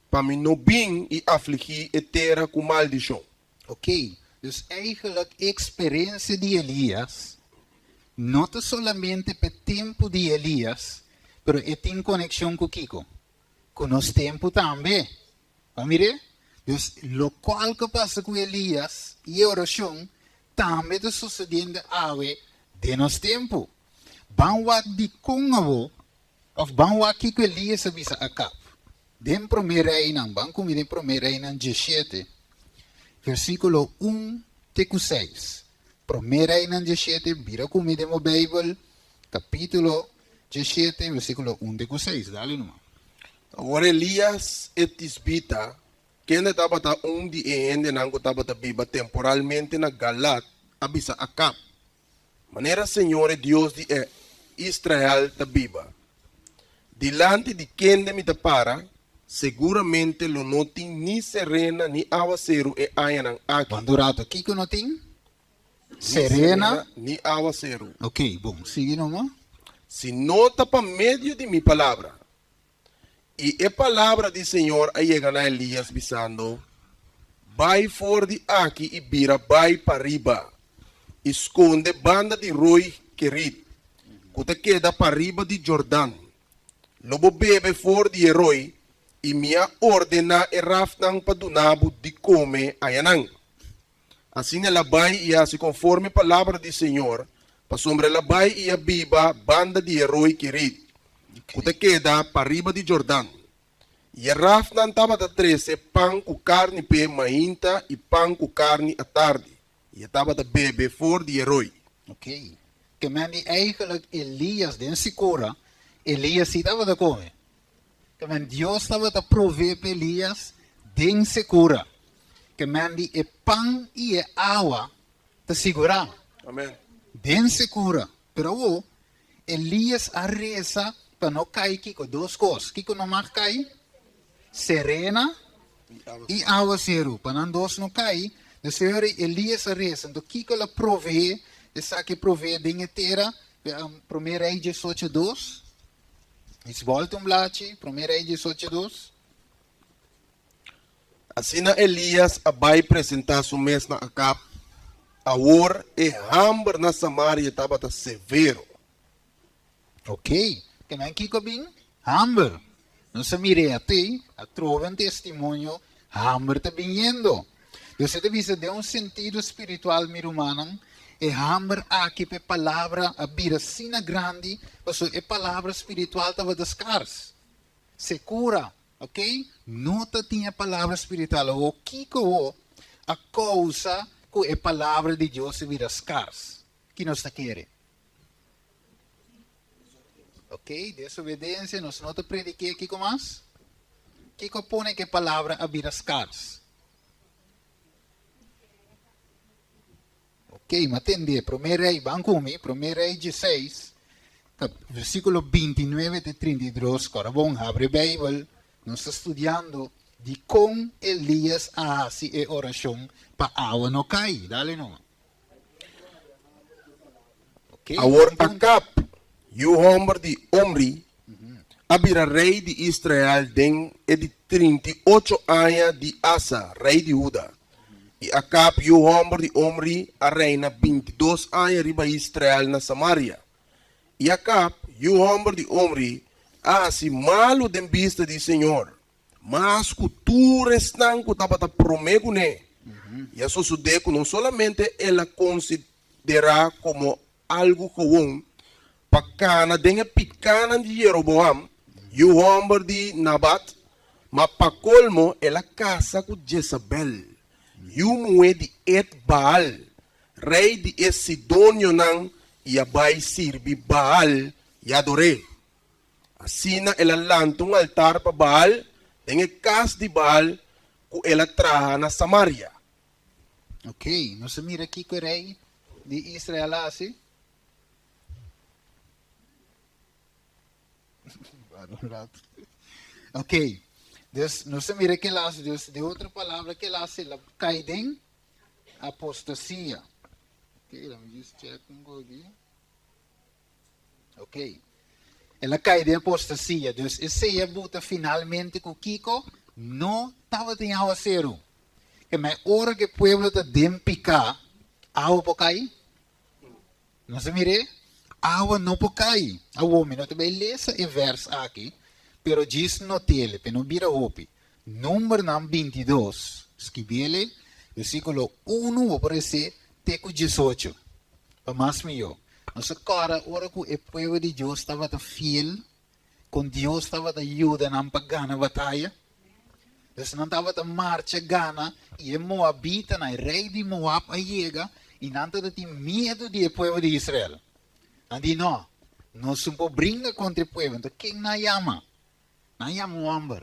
para me nobing e afligir e terra com maldição. Ok, dus eigenlijk experiência de Elias, não solamente para tempo de Elias, pero tem conexão com Kiko, com os tempo também. Mire, dus lo qual que passa com Elias e oração também está sucedendo de nos tempo. Vamos de Congo, ou vamos aqui com Elias a bisa acap. Den primeira reinan, vamos comigo em primeira reinan 17, versículo 1 até 6. Primeira reinan 17, vira comigo em Bíblia, capítulo 17, versículo 1 até 6. Dale numa. Agora Elias e Tisbita, quem estava de ende nango estava viva temporalmente na Galat, abisa acap. Maneira Senhor Deus de Israel está viva. Dilante de quem me para, seguramente lo não tem ni serena ni aguacero e ayanang aqui. Bandurato, aqui que não tem? Serena ni aguacero. Ok, bom, sigue nomás. Se nota para meio de minha palavra. E a palavra do Senhor aí chega a Elias bisando, vai fora de aqui e vira vai para riba. Esconde banda de roi querido, que queda para riba de Jordão. Lobo bebe fora de roi e minha ordena e raftan para dunabo de come ayanang. Assim ela vai e assim conforme a palavra do Senhor, para sombra ela vai e a biba banda de roi querido. Que queda para riba de Jordão. E a raftan estava da 13 pão com carne pe mainta e pão com carne à tarde. E estava da bebe voor de roi. Ok. Que men eigenlijk Elias den sicura, Elias estava da come. Que men Deus estava da prover para Elias den sicura. Que men e pão e água te segurar. Amém. Den sicura. Pero Elias arresa para não cair com duas coisas. Kiko não mais cair? Serena e aguacero. Para não dois não cair. O Senhor Elias arresa. Então Kiko la provee. Essa que provee de inteira. Primeira Reis 18:2. Is volta blad. Primeira Reis 18:2. Assim Elias vai apresentar sua mesa na Acap. A war e hamber na Samaria estava severo. Ok. Que men Kiko bem? Hamber. Não se mire até, a trova testemunho, hamber está vindo. Você deve de um sentido espiritual, meu humano, e hamber aqui para palavra, a vida sina grande, mas a palavra espiritual estava descars. Se cura, Ok? Nota tinha palavra espiritual. O kiko a causa que a palavra de Deus vira escassa. Que nós está querendo? Ok? Desobediência, nós não prediquei aqui com mais. Kiko põe que a palavra a vira escassa. Ok, mas entender. 1 Rei, Bancumi, 1 Rei 16, versículo 29 e 32. Agora vamos abrir a Bíblia. Nós estamos estudando de como Elias hace a oração para a água não cair. Dale não. Ok. Agora Acab, o homem de Omri, abira rei de Israel den de 38 anos de Asa, rei de Judá. E Acab, o homem de Omri, a reina 22 anos riba Israel na Samaria. E Acab, o homem de Omri, assim malo de vista do Senhor, mas que tu restan que estava a prometer, né? E a suceder não somente ela considera como algo comum, para denha picana de Jeroboam, e o homem de Nabat, mas para colmo ela casa com Jezabel, e o moe de Baal, rei de Sidônio nan, e a vai servir Baal e adorei. Assim, ela lanta altar para Baal, tem a casa de Baal, que ela traga na Samaria. Ok, nós mira aqui que o rei de Israel assim. Ok, dus nós mira que lá, dus de outra palavra que lá se la caem apostasia. Ok, let me just check aqui. Ok. Ela cai de apostasia. Dus esse buta finalmente com Kiko não estava em água zero. Que me hora que o povo está de picar, água pode cair. Não se mire? Água não pode cair. A homem não tem beleza e verso aqui, pero diz no tele, pero não vira hopi. Número 22, escrevele, versículo 1, vou aparecer, teco 18. Para mais melhor. Nossa cara, ora que o povo de Deus estava fiel, com Deus estava ajudando para ganhar a batalha. Dus não estava a marcha gana e o Moabita, o rei de Moab, a chega e não tinha medo do povo de Israel. Não diz, não, nós somos brinca contra o povo. Então, quem não chama? Não chama um homem,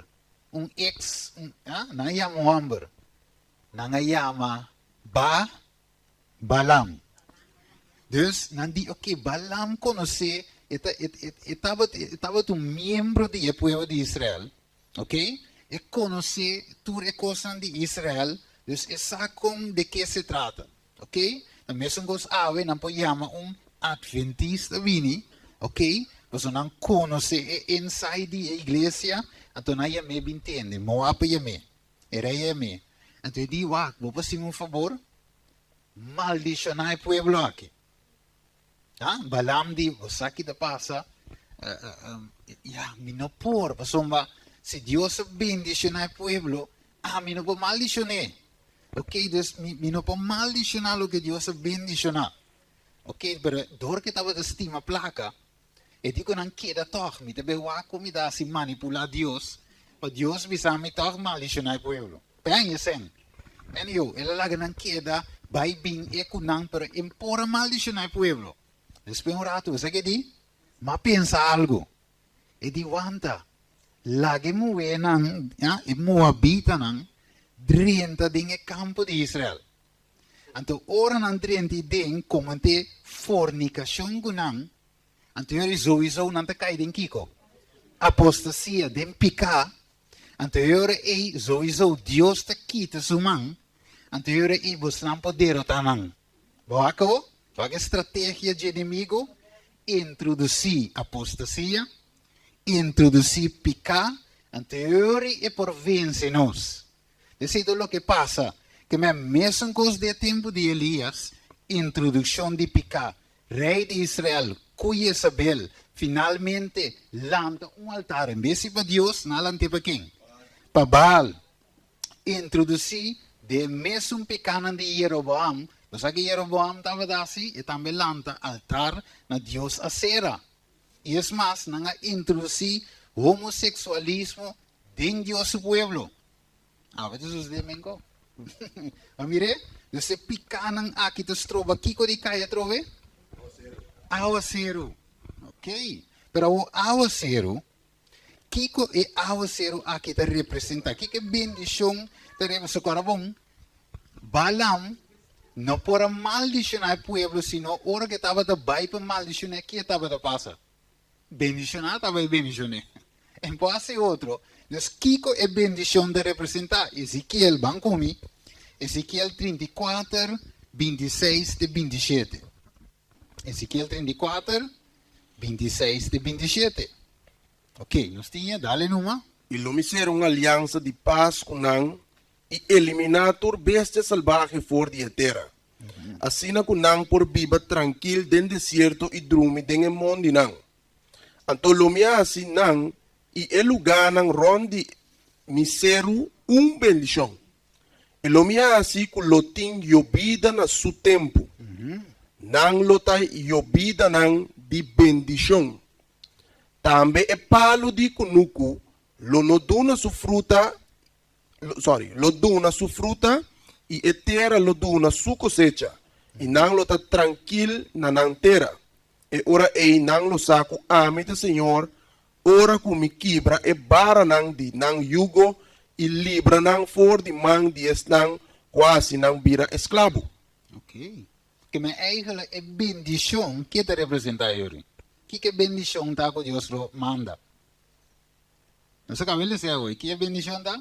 não chama um homem, não chama Balaam. Dus, não diz, ok, Balaam conhece, estava um membro do povo de Israel, ok? E conhecer todas as coisas de Israel, dus e sabe de que se trata, ok? A mesma coisa, não pode chamar adventista vini, ok? Você não conhece inside da igreja, então não me entende, Moab me, era me. Então eu digo, vou fazer um favor, maldicionar o povo aqui. Balaam diz, você aqui da passa, me não por, se Deus bendicionar o povo, me não pode maldicionar. Ok, dus me não pode maldicionar o que Deus bendicionar. Ok, pero door que estava de estima placa, e digo não queda toch, me deve me dá se manipular Deus, para Deus bisa me toch maldicionar o povo. Penha sen. En eu, ela laga não queda, vai bem e kunang, pero empora maldicionar o povo. Después un rato, ¿sabes qué di? Ma pensa algo. E di wanta. Lage muwe nang, e Moabita nang, drienta ding e campo di Israel. Anto ora nang drienti ding, komante fornicación gunang, anto yori sowieso nang te kai ding kiko. Apostasia, den pika, anto yori e sowieso Dios te kita sumang, anto yori e busnan podero tanang. Boako? Qual é a estratégia de inimigo? Introduzir apostasia, introduzir picar, anterior e por vencer-nos. Decido o que passa, que me mesmo coisa de tempo de Elias, introdução de picar, rei de Israel, cuya Isabel, finalmente lanta altar, em vez de para Deus, não lanta para quem? Para Baal. Introduzir de mesmo picana de Jeroboam, mas aqui Jeroboam estava assim e também lanta altar na Deus Acera. E é mais, não introduzir homossexualismo den Dios su pueblo. A veces es de mengo. Mire, se picanan aquí te stroba, kiko di kaya trove? Aguacero. Ok. Pero o aguacero, kiko e aguacero aqui te representa. Kiko bendición te representa bom. Balam não por maldicionar al pueblo, sino hora que estava de bai para maldicionar, que estava de passa. Bendicionar estava bendicionar. En pode outro. Então, Kiko é bendição de representar. Ezequiel, van comigo. Ezequiel 34, 26 e 27. Ezequiel 34, 26 e 27. Ok, nós tínhamos, dale numa. E lo fizeram uma aliança de paz com Nan e eliminar tur bestia salvaje for de terra. Assim com Nan por viva tranquilo den deserto e drume den emon de Nan. Anto lomia assim Nan e el lugar Nan rondi miseru bendição. E lomia assim com lotin yobida na su tempo. Nan lotai yobida Nan de bendição. Também é palo de kunuku, lo dona su fruta, lo dona su fruta e a terra lo dona su cosecha. E não lo tá tranquilo na nan terra. E ora ei não lo saco ame do Senhor, ora com me quebra e bara nan di nan yugo e libra nan for de man di es nan quase nan vira escravo. Ok. Que me eigenlijk é bendição que te representa Yuri. Que bendição tá que Deus manda. Não sei como ele diz hoje. Que bendição tá?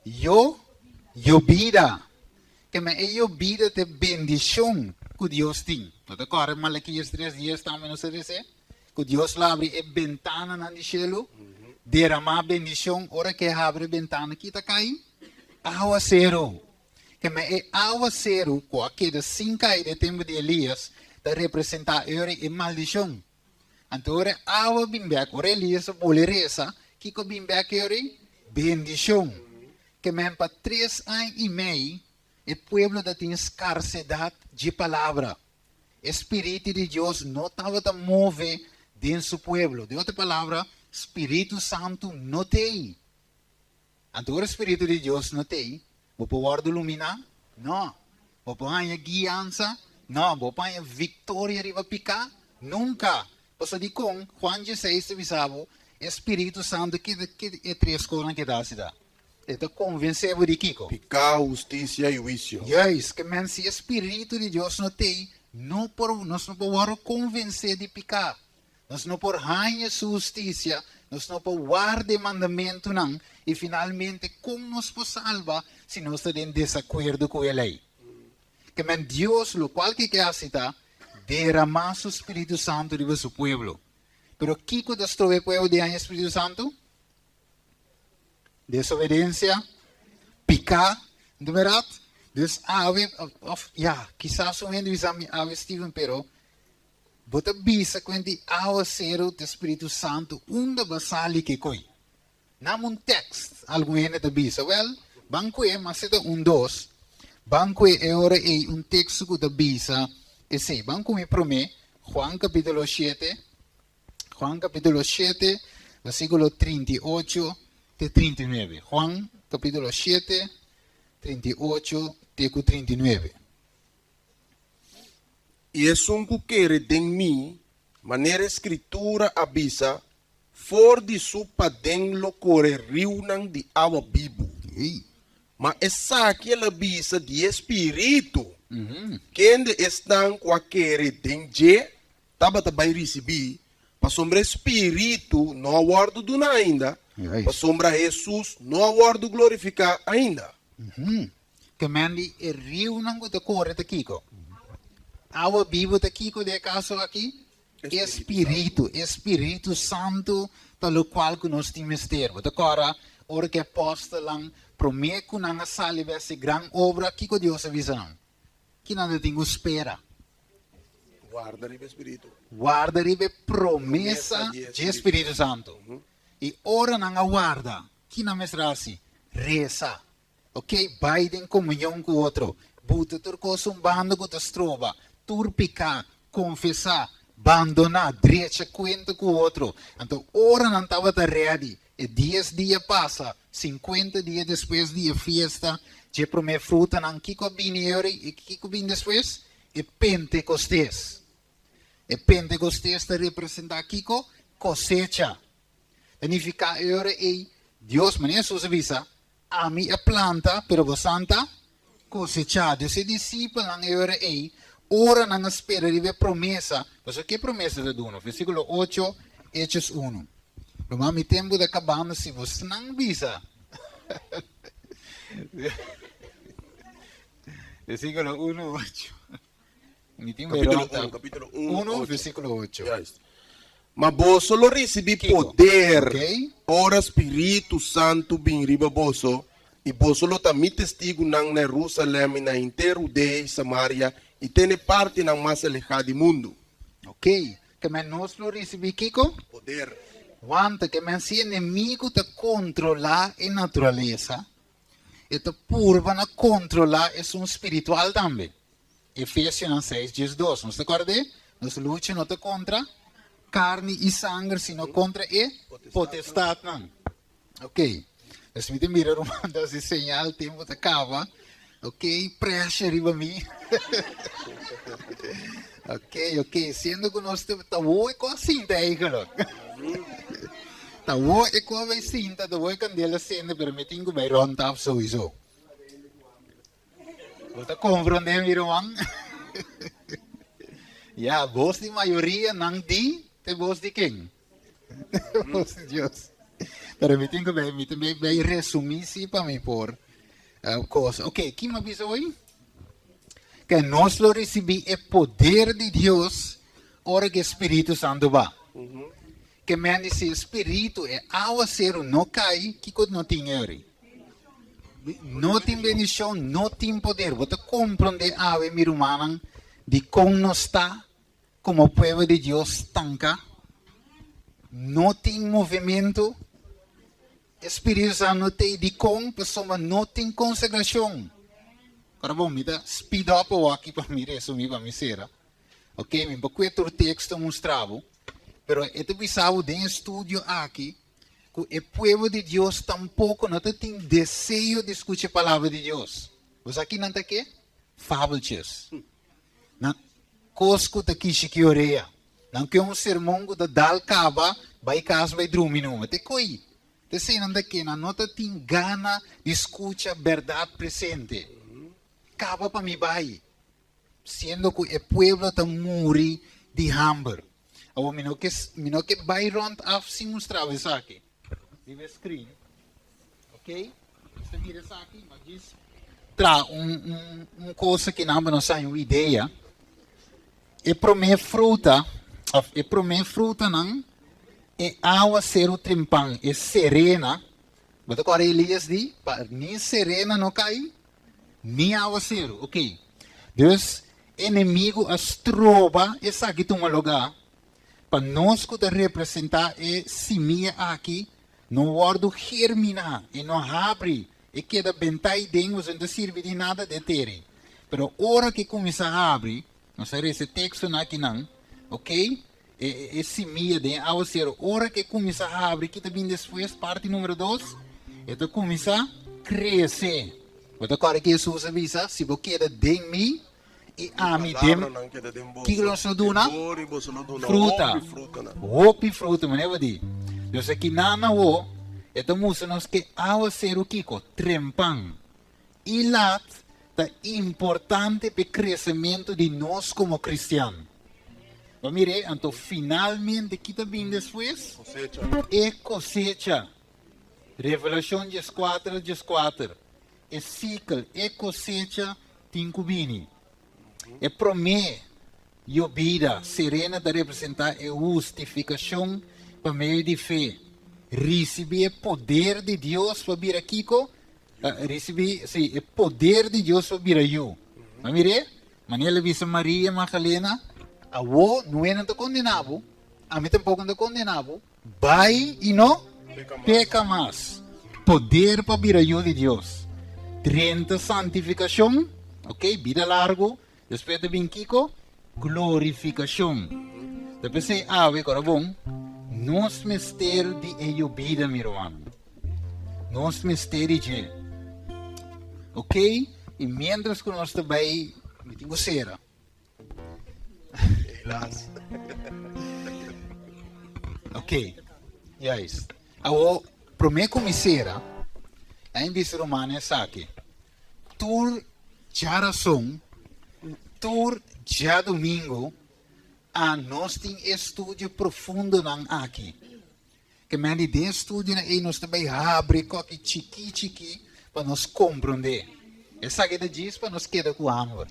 Vida. Que me é vida de bendição que Deus tem. Não te corre Malaquias 3 dias também não se diz? Que Deus abre a ventana na de cielo, derramar bendição, ora que abre a ventana que tá cai, aguacero. Que me é aguacero, com aquele 5 de tempo de Elias, de representar ora e maldição. Antore awa bimbek, ore Elias boleresa, kiko bimbek ore bendição. Que me para 3 anos e meio, o pueblo da tinha escassidade de palavra. Espírito de Deus não estava a mover dentro do pueblo. De outra palavra, Espírito Santo não tem. Então, o Espírito de Deus não tem. Vou pôr iluminar? Não. Vou pôr a guiança? Não. Vou pôr a vitória riba picar? Nunca. Posso dizer com Juan 16 bisabo, Espírito Santo que é 3 coisas que dá se dá. Então, convenceu de Kiko. Picar, justiça e juízo. Yes, que men se Espírito de Deus não tem, nós não podemos convencer de picar. Nós não podemos ganhar sua justiça, nós não podemos guardar o mandamento, não. E finalmente, como nos podemos salvar se nós estamos em desacordo com a lei? Que men Deus, o qual que hace está, derramar su Espíritu Santo sobre su pueblo. Pero Kiko destruye el pueblo de Espíritu Santo? Desobediencia, picar, de verdad. Dus quizás un gente dice ave Steven, pero bota bisa quindi aguacero do Espíritu Santo, unda basali que coi. Nam un text, algum gente da bisa. Well, banco é, mas é um dos. Banco é ora é um texto da bisa. E sim, banco me promete, Juan capítulo 7, versículo 38 e 39. Juan capítulo 7, 38 e 39. E é um que de mim, maneira escritura avisa, for de supa denlo corre riunan de água vivo. Mas essa que ela avisa de espírito, quem estão com aquele dengue, estava também receber, para sombra espírito, não aguardo do ainda, para sombra Jesus, não aguardo glorificar ainda. Que mandi é riunan de corre de Kiko. Água viva de Kiko de caso aqui, Espírito Santo, pelo qual que nós temos ter. Agora, ora que apóstolo promete que não salve essa grande obra, Kiko Deus avisa. Que nada tem espera. Guarda o Espírito. Guarda a promessa de Espírito Santo. E ora não aguarda. Que não mestra assim? Reza. Ok? Vai em comunhão com o outro. Buta turcoso bando com a trova. Turpicar, confessar, abandonar, direita conta com o outro. Então, ora não estava ready. 10 días pasa, 50 días después de fiesta, je prome fruta nan kiko bini eure, e kiko bin después, e Pentecostés. E Pentecostés te representa kiko cosecha. Significa eure e Dios maneira sua visa, a mi a planta, pero bastante cosechar. Se discípulo nan eure e ora nan espera de ver promessa. Mas que promessa de dono? Versículo 8, Hechos 1. No mami tempo de acabando se você não bisa. Versículo 1, 8. Capítulo 1, versículo 8. Mas vos solo recebi poder. Okay. Ora Espírito Santo vem riba vosso. E vos solo também testigo na Jerusalém e na inteira Judeia e Samaria. E tem parte na mais alejada do mundo. Ok. Que nós lo recebi Kiko? Poder. Want que men si inimigo te controlar a natureza, e te purva na controlar é um espiritual também. Efésios 6, 12. Não se acorda? Nossa luta não é contra carne e sangue, sino contra a potestade. Ok. Então, me mira romanda se señal, tempo te acaba. Ok, pressure riba mim. Ok. Sendo que nós estamos com a cinta aí, cara. Tawo ikaw may sinta, tawo kandela sende, pero may tingko may ron top sowieso. Bota comprende mi romang. Ya, vos di mayoría nang di, te vos di king. Vos di Dios. Pero may tingko may resumisi pa mi por cosa. Ok, ¿qué me avisa hoy? Que nos lo recibí el poder de Dios, ahora que Espíritu Santo va. Que men esse espírito é ao ser não cai, que não tem ere. Não tem bendição, não tem poder. Você compreende a minha irmã de como nós está, como povo de Deus tanca, não tem movimento, Espírito Santo não tem de como, pessoa não tem consagração. Agora vamos me dar speed up aqui para me resumir para me ser. Ok, me bacueto o texto mostrava. Pero esto visado de estudio aquí, que el pueblo de Dios tampoco no tiene deseo de escuchar la palabra de Dios. ¿Vos aquí no está qué? Fabelches. Na cosco ta kishi oreia. Não que sermão da dal caba, vai casa vai dormir não. Te coi. Te sei não que na nota tem gana de escuchar verdade presente. Caba para mi vai. Sendo que el pueblo está muri de hambre. O mino que vai rond af si mostrava isso aqui. Vive screen. Ok? Você mira isso aqui, mas diz. Tra coisa que não nos sai uma ideia. E prome fruta não é água ser o trimpang, é serena. Bota agora Elias di, nem serena não cai, nem água ser, ok? Deus inimigo as trova, essa aqui toma lugar. Para nós que representar é simia aqui, não guardo germinar e não abre e queda bentai dentro, não serve de nada de ter. Pero hora que começa a abrir, não sei esse texto aqui não, ok? É simia de ao ser hora que começa a abrir, que também depois parte número 2, então começa a crescer. Então agora que Jesus avisa, se você queda de mim e a mim que nós não duna fruta, mas não é de. Então aqui na o, então mostra nos que ao ser o kiko trempang e lá é importante para o crescimento de nós como cristianos. Mas mire, então finalmente que também depois é cosecha. Revelação 14, é ciclo, é cosecha tincubini. É promê, yobe, serena de representar a justificação por meio de fé. Receber o poder de Deus para vir aqui, receber o poder de Deus para vir a eu. Mas mire, Manela visa Maria Magdalena, a avó não é condenado, a mim tampouco não condenado, vai e não peca mais. Poder para vir a eu de Deus. 30 santificação, ok, vida largo. Depois de 25, glorificação. Depois de ave, agora bom, Nos mistério de yobe, meu irmão. Nos mistério de. Ok? E mientras que nós também, me tenho cera. Helaas. Ok. Juist. Agora, para mim como cera, em disse romano é aqui. Tur já razão, tur já domingo, a nós tem estudo profundo aqui. Que men de estudo e nós também abre qualquer chiqui para nós compreender. Essa que diz para nós queda com amor.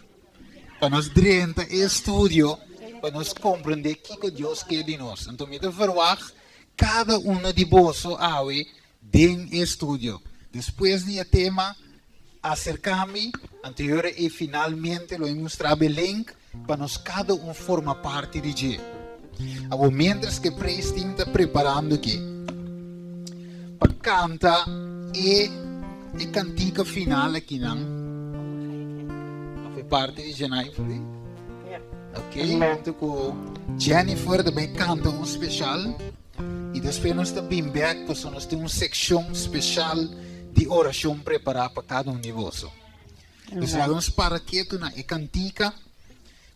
Para nós drenta estudo para nós compreender o que Deus quer de nós. Então, me verwacht cada de vós awe den estudo. Depois de tema acercar-me anterior e finalmente lo mostrar o link para nós cada forma parte de G. Agora, mientras que Prestim está preparando aqui para cantar e cantica final aqui não foi parte de Jennifer. Ok, então com Jennifer também canta especial e depois nós também back para nós temos seção especial de oração preparada para cada de vós. Então vamos para que tu na cantica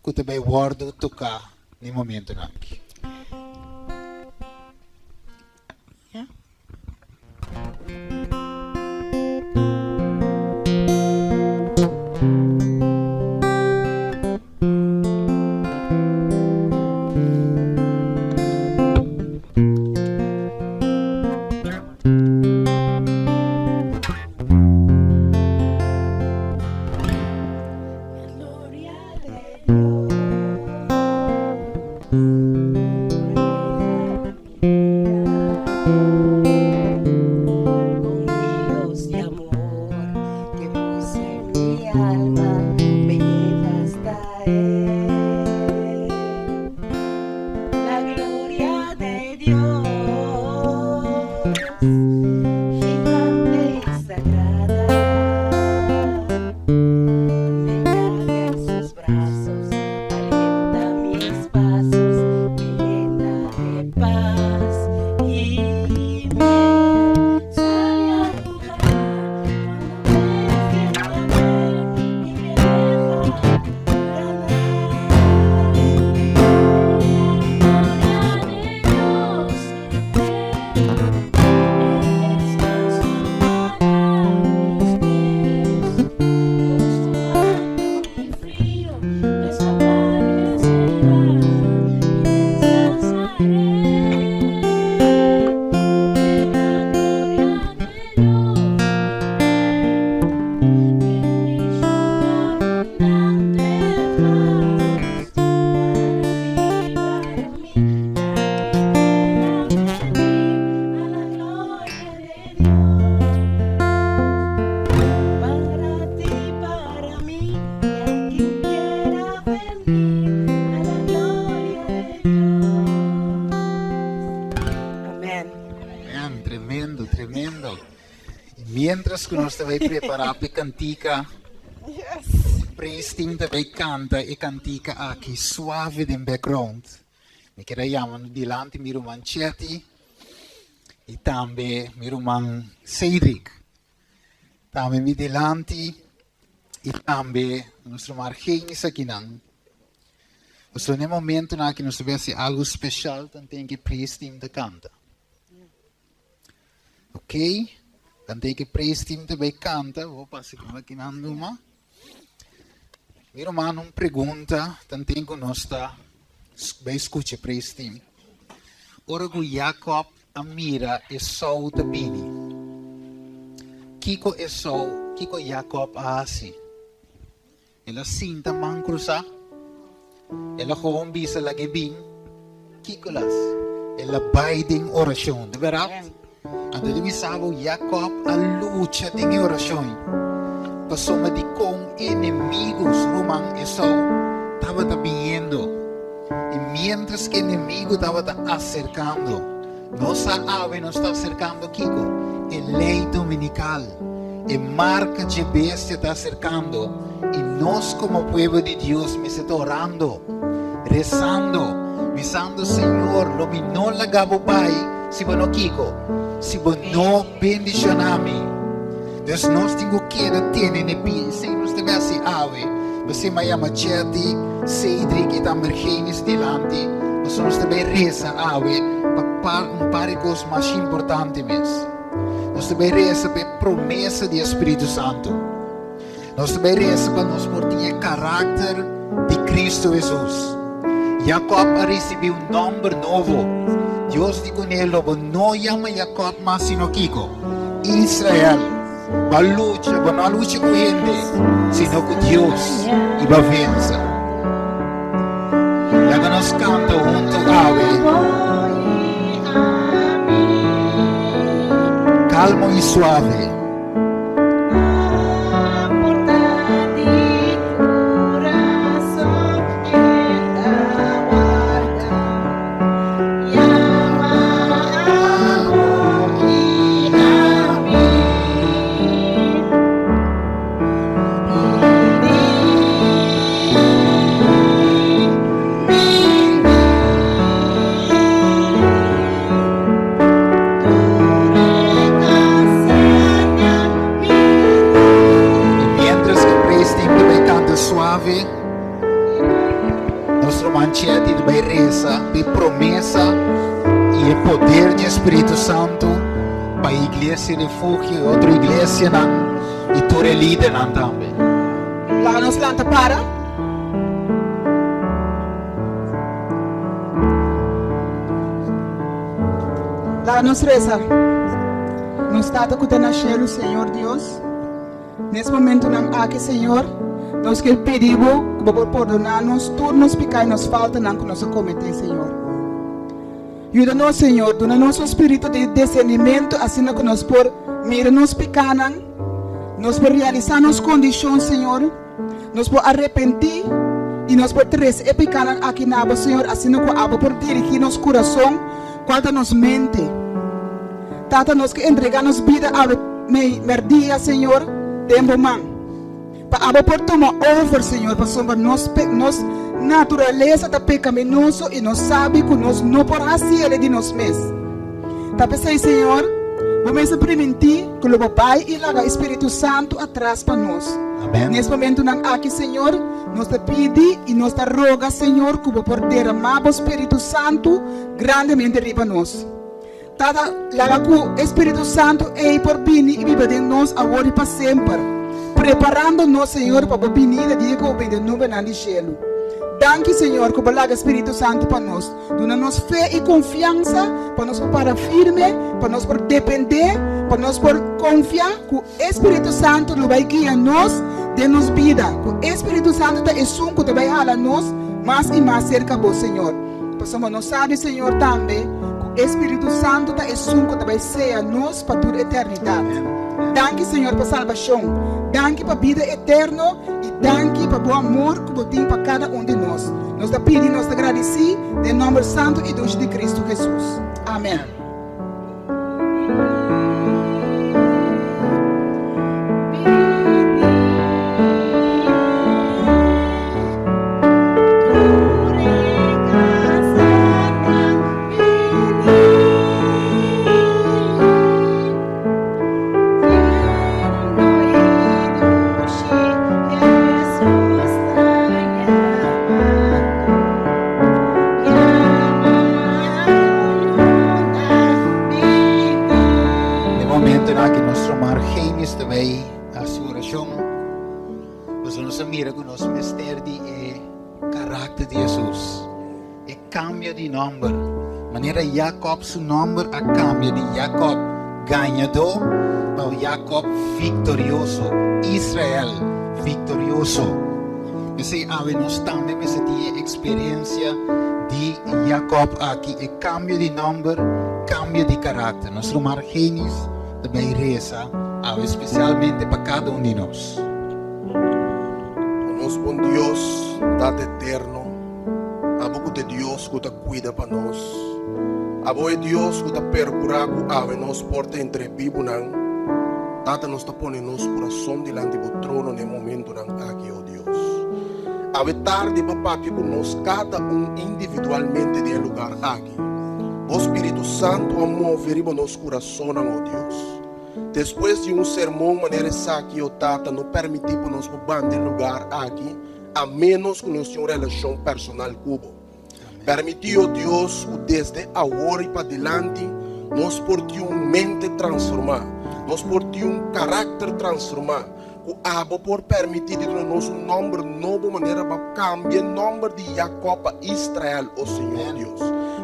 que também guardo tocar no momento aqui. Mientras que nós também preparar para cantica, Prestim também canta e cantica aqui suave no background. Me quero chamar dilante meu irmão Chetty e também meu irmão Cedric. Também me dilante e também nosso irmão Argenis aqui não. Então, no momento na que nós tivesse algo especial, então tem que Prestim te canta. Ok? Cantei que Prestim também canta, vou passar aqui na numa. Meu irmão pergunta, também que nós está, bem escute Prestim. Ora que Jacob amira e Esau tabini. Kiko Esau, Kiko Jacob assim. Ela sinta man cruza, ela com bisa lage bing, Kiko las, ela biding oração, de verdade? Ando de misavo Jacob a lucha de oração. Passou de com inimigos Roman Esau estava vindo. E mientras que o inimigo estava acercando, nossa ave nos está acercando Kiko. A lei dominical, a marca de bestia está acercando. E nós como povo de Deus me está orando, rezando, Visando Senhor, lo mi non lagabo pai, si bono kiko, si bono bendicionami. Deus nós tenho que ter ne pi, sem nos tivesse ave, você me chama Chetty, Cedric e também genis delante, mas nós também reza ave, para pare coisas mais importantes mesmo. Nós também reza para promessa do Espírito Santo. Nós também reza para nós por ter caráter de Cristo Jesus. Jacob recebeu nome novo. Deus disse com ele, não chama Jacob mais sino Kiko. Israel. Va não luta com ele, sino com Deus e va vencer. E agora nós cantamos junto ave. Calmo e suave. Nosso manchete de reza, de promessa e o poder do Espírito Santo para a igreja de refúgio e outra igreja e toda líder também. Lá nos lanta para. Lá nos reza. Nos trata com o nascelo, Senhor Deus. Nesse momento, aqui, Senhor, nós queremos pedir que você perdonar-nos todos os pecados e nos falta que nós cometemos, Senhor. Ajuda-nos, Senhor, dá nosso espírito de discernimento, assim que nós por mirar nos pecados, nós por realizar nossas condições, Senhor, nós por arrepentir e nós por trazer o pecado aqui na água, Senhor, assim que a água por dirigir nosso coração, quando nos mente. Tata, nós que entregamos vida a merdia, Senhor, tempo man. Para por tomar over, Senhor, para somos nós natureza da pecaminoso e nós sabe que nós não podemos fazer de nós mesmos. Tá pensando, Senhor, vamos permitir que o Pai e o Espírito Santo atrás para nós. Amém. Nesse momento aqui, Senhor, nós te pedimos e nós te roga, Senhor, que o poder derramar o Espírito Santo grandemente riba nós. Tada, o Espírito Santo é por vir e viver de nós agora e para sempre. Preparando-nos, Senhor, para a venida de que o bem de nuvem no cielo. Danke, Senhor, que o Espírito Santo para nós. Dá-nos fé e confiança para nós para firme, para nós por depender, para nós por confiar que o Espírito Santo vai guiar nós, de-nos vida. Que o Espírito Santo é um que vai jalar nós mais e mais cerca do Senhor. Possamos nós saber, Senhor, também que o Espírito Santo é um que vai ser a nós para toda a eternidade. Danke, Senhor, para a salvação. Danke para a vida eterna e danke para o amor que você tem para cada de nós. Nós te pedimos, nós te agradecemos, em nome santo e doce de Cristo Jesus. Amém. Maneira Jacob seu nome a cambio de Jacob ganhador para Jacob vitorioso, Israel vitorioso. Você nós também tem experiência de Jacob aqui, e cambio de nome, cambio de caráter. Nós margenes também reza, especialmente para cada de nós. Nos bom Deus, Dade eterno, abo de Deus que te cuida para nós. Abo é Deus que te percura que ave nos porta entre bibunan. Tata nos te pone nos coração delante do trono no momento aqui, oh Deus. A tarde, papi, conosco cada individualmente de lugar aqui. O Espírito Santo amor veriba nosso coração, oh Deus. Depois de sermão, maneira aqui, o Tata, não permitir para nós bandir lugar aqui, a menos que nós tenhamos uma relação personal cubo. Permitiu, Deus, desde agora e para diante, nós por mente transformar, nós por caráter transformar. O abo por permitir de nós nome novo maneira para cambiar o nome de Jacob para Israel, o Senhor Deus.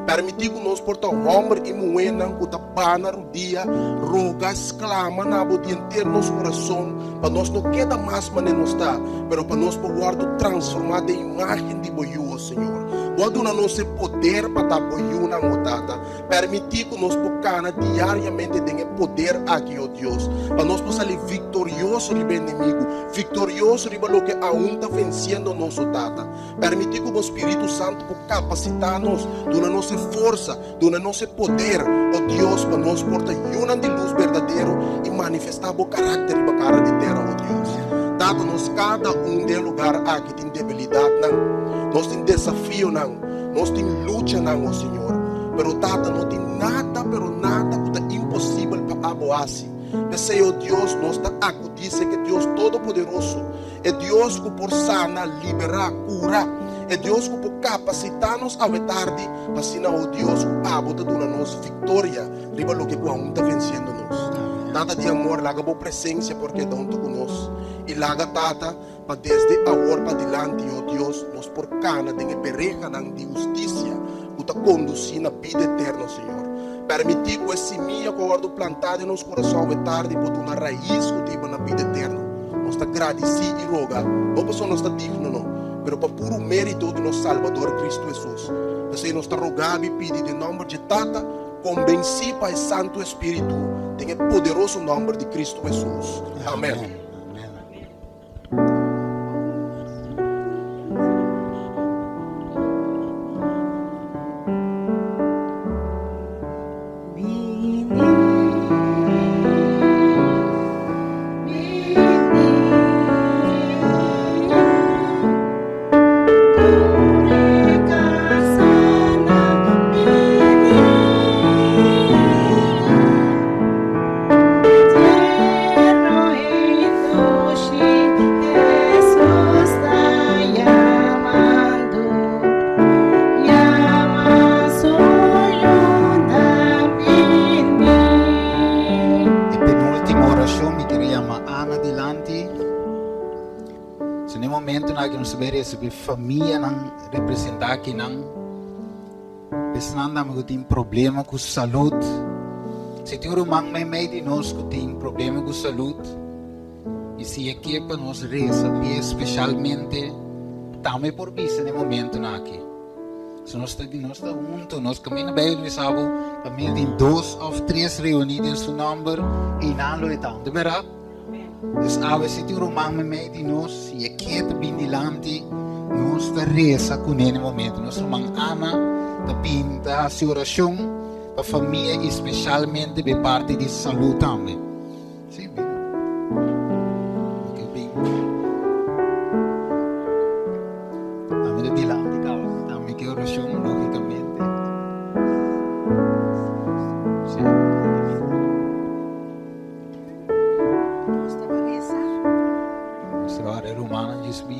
Permitir que nós por homem e mulher que ta bana rodia, roga, exclama na de inteiro nosso coração, para nós não queda mais maneira não está, pero para nós poder transformar a imagem de boiú, o Senhor. Quando não nosso poder para dar boiú na tata, permitir que nós possamos diariamente tenha poder aqui, ó Deus, para nós possamos sair vitorioso do inimigo, vitorioso do que aún está vencendo nosso tata. Permitir que o Espírito Santo possa capacitar-nos, dona nossa força, dona nosso poder, ó Deus, para nós portar uma de luz verdadeiro e manifestar o caráter e a cara de terra, ó Deus. Dá-nos cada de lugar aqui tem debilidade, não. Nós tem desafio, não. Nós tem luta, não, ó Senhor. Pero tata não tem nada, pero nada que é impossível para aboar-se. Pensei, ó Deus, nós está aqui, disse que Deus Todo-Poderoso é Deus que por sana, liberar, curar. É Deus que por capacitar-nos a tarde, para ensinar, ó Deus, que abota dona-nos vitória, riba lo que aún está vencendo-nos. Tata de amor, laga boa presença, porque dão tu conosco. E laga tata, para desde agora para diante, ó Deus, nós por cana, de perreja de justiça, que está conduzindo a vida eterna, Senhor. Permitir que esse minha que agora plantado em nosso coração a tarde, por uma raiz que tem na vida eterna. Nós está agradecido e roga, não para só nós está digno, não, mas para puro mérito do nosso Salvador Cristo Jesus. Assim, nós está rogando e pedindo em nome de Tata, convenci para o Santo Espírito, tem o poderoso nome de Cristo Jesus. Amém. Receber família não representar aqui não, pensando que tem problema com saúde. Se tem um meio de nós que tem problema com saúde, e se aqui para nós receber especialmente, também por bisa no momento aqui. Se nós estamos juntos, nós caminhamos bem, nós sabemos, caminhamos em 2 ou 3 reunidos em seu número e não é tanto, verdade? Então, se tem um meio de nós, e aqui está bem dilante, nós está reza com ele no momento. Nós somos Ana, está bem da oração para a família, especialmente de parte de saúde também. Sim, bem. Ok, bem. Também dilante, também que oração, logicamente. Sim. Agora, Romana diz bem.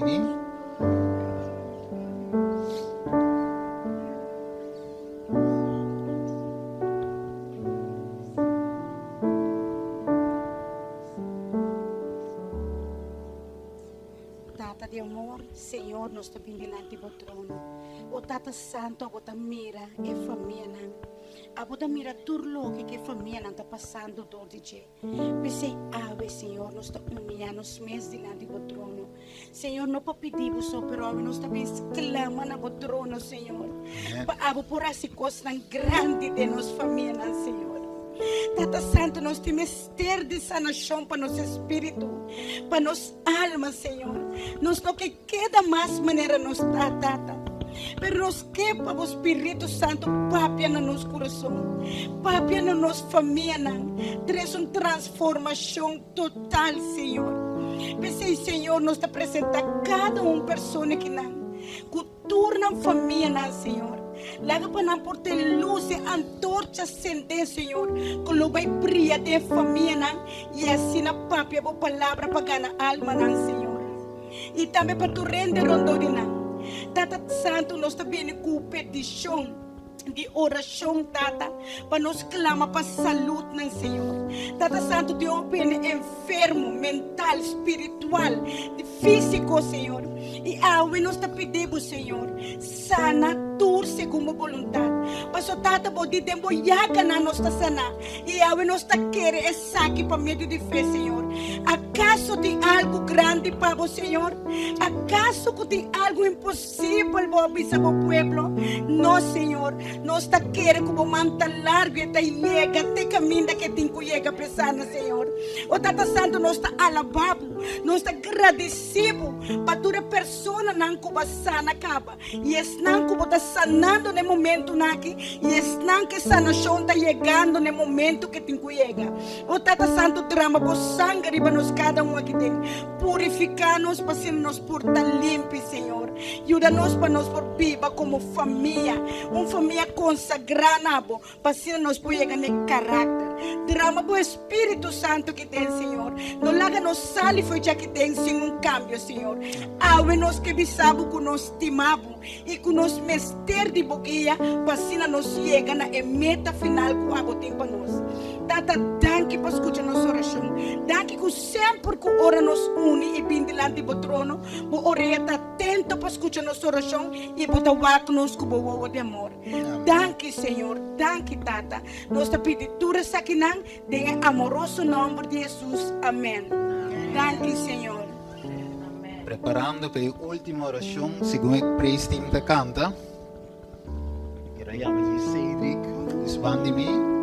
Tata de amor, Senhor, nós estamos diante do trono. O Tata Santo, a bota mira e família. A bota mira tudo que a família está passando todo dia. Pensei, Senhor, nós estamos humilhando os meses diante do trono. Senhor, não pedimos só, pero nós também clamamos no trono, Senhor. Para por as coisas tão grandes de nossa família, Senhor. Tata Santo, nós temos ter de sanação para nosso espírito, para nossa alma, Senhor. Nós não que queda mais maneira nos está, Tata. Pero nos quepa o Espírito Santo, papia no nosso coração, papia na nossa família, traz uma transformação total, Senhor. Pensei, Senhor, nós te apresenta cada pessoa que não, cultura família, Senhor. Laga para não por ter luz e antorcha acender, Senhor, com o vai brilha de família e assim a papia a palavra para ganhar alma, Senhor. E também para tu render rondorina. Tata Santo, nós também com petição de oração, Tata, para nos clamar para saúde, não, Senhor. Tata Santo, de homem enfermo, mental, espiritual, de físico, Senhor. E agora nós te pedimos, Senhor, sana, tur segundo a vontade. Passo Tata, pode tempo yaga na nossa sana. E agora nós te queremos essa aqui para meio de fé, Senhor. Acaso tem algo grande para você, Senhor? Acaso tem algo impossível para o pueblo? Não, Senhor. Nós te queremos como manta largo e te chega, te caminha que tem que chegar pesada, Senhor. O Tata Santo, nós te alabamos, nós te agradecemos para toda pessoa não que sana acaba. E não que está sanando no momento aqui, e não que sanação está chegando no momento que tem que chegar. O Tata Santo, drama por sangue riba nos cada aqui dentro. Purificar-nos para ser nos porta limpo, Senhor. Ajuda-nos para nos por viva como família, família consagrada, para ser nos por chegar no caráter. Drama o Espírito Santo que tem, Senhor. Não laga nos sali foi já que tem sem cambio, Senhor. Awe-nos que bisabo que nos estimamos e que nos mester de boquia para ser nos chega na meta final que o tem para nós. Tata, danke para escutar nossa oração. Danke que sempre que ora nos une e vem delante do trono, o orelha está atento para escutar nossa oração e botar o nos com o de amor. Danke, Senhor. Danke, Tata. Nós te pedimos tudo isso aqui em amoroso nome de Jesus. Amém. Danke, Senhor. Preparando para a última oração, segundo o prestem da canta. Era chama Cedric, desbande-me.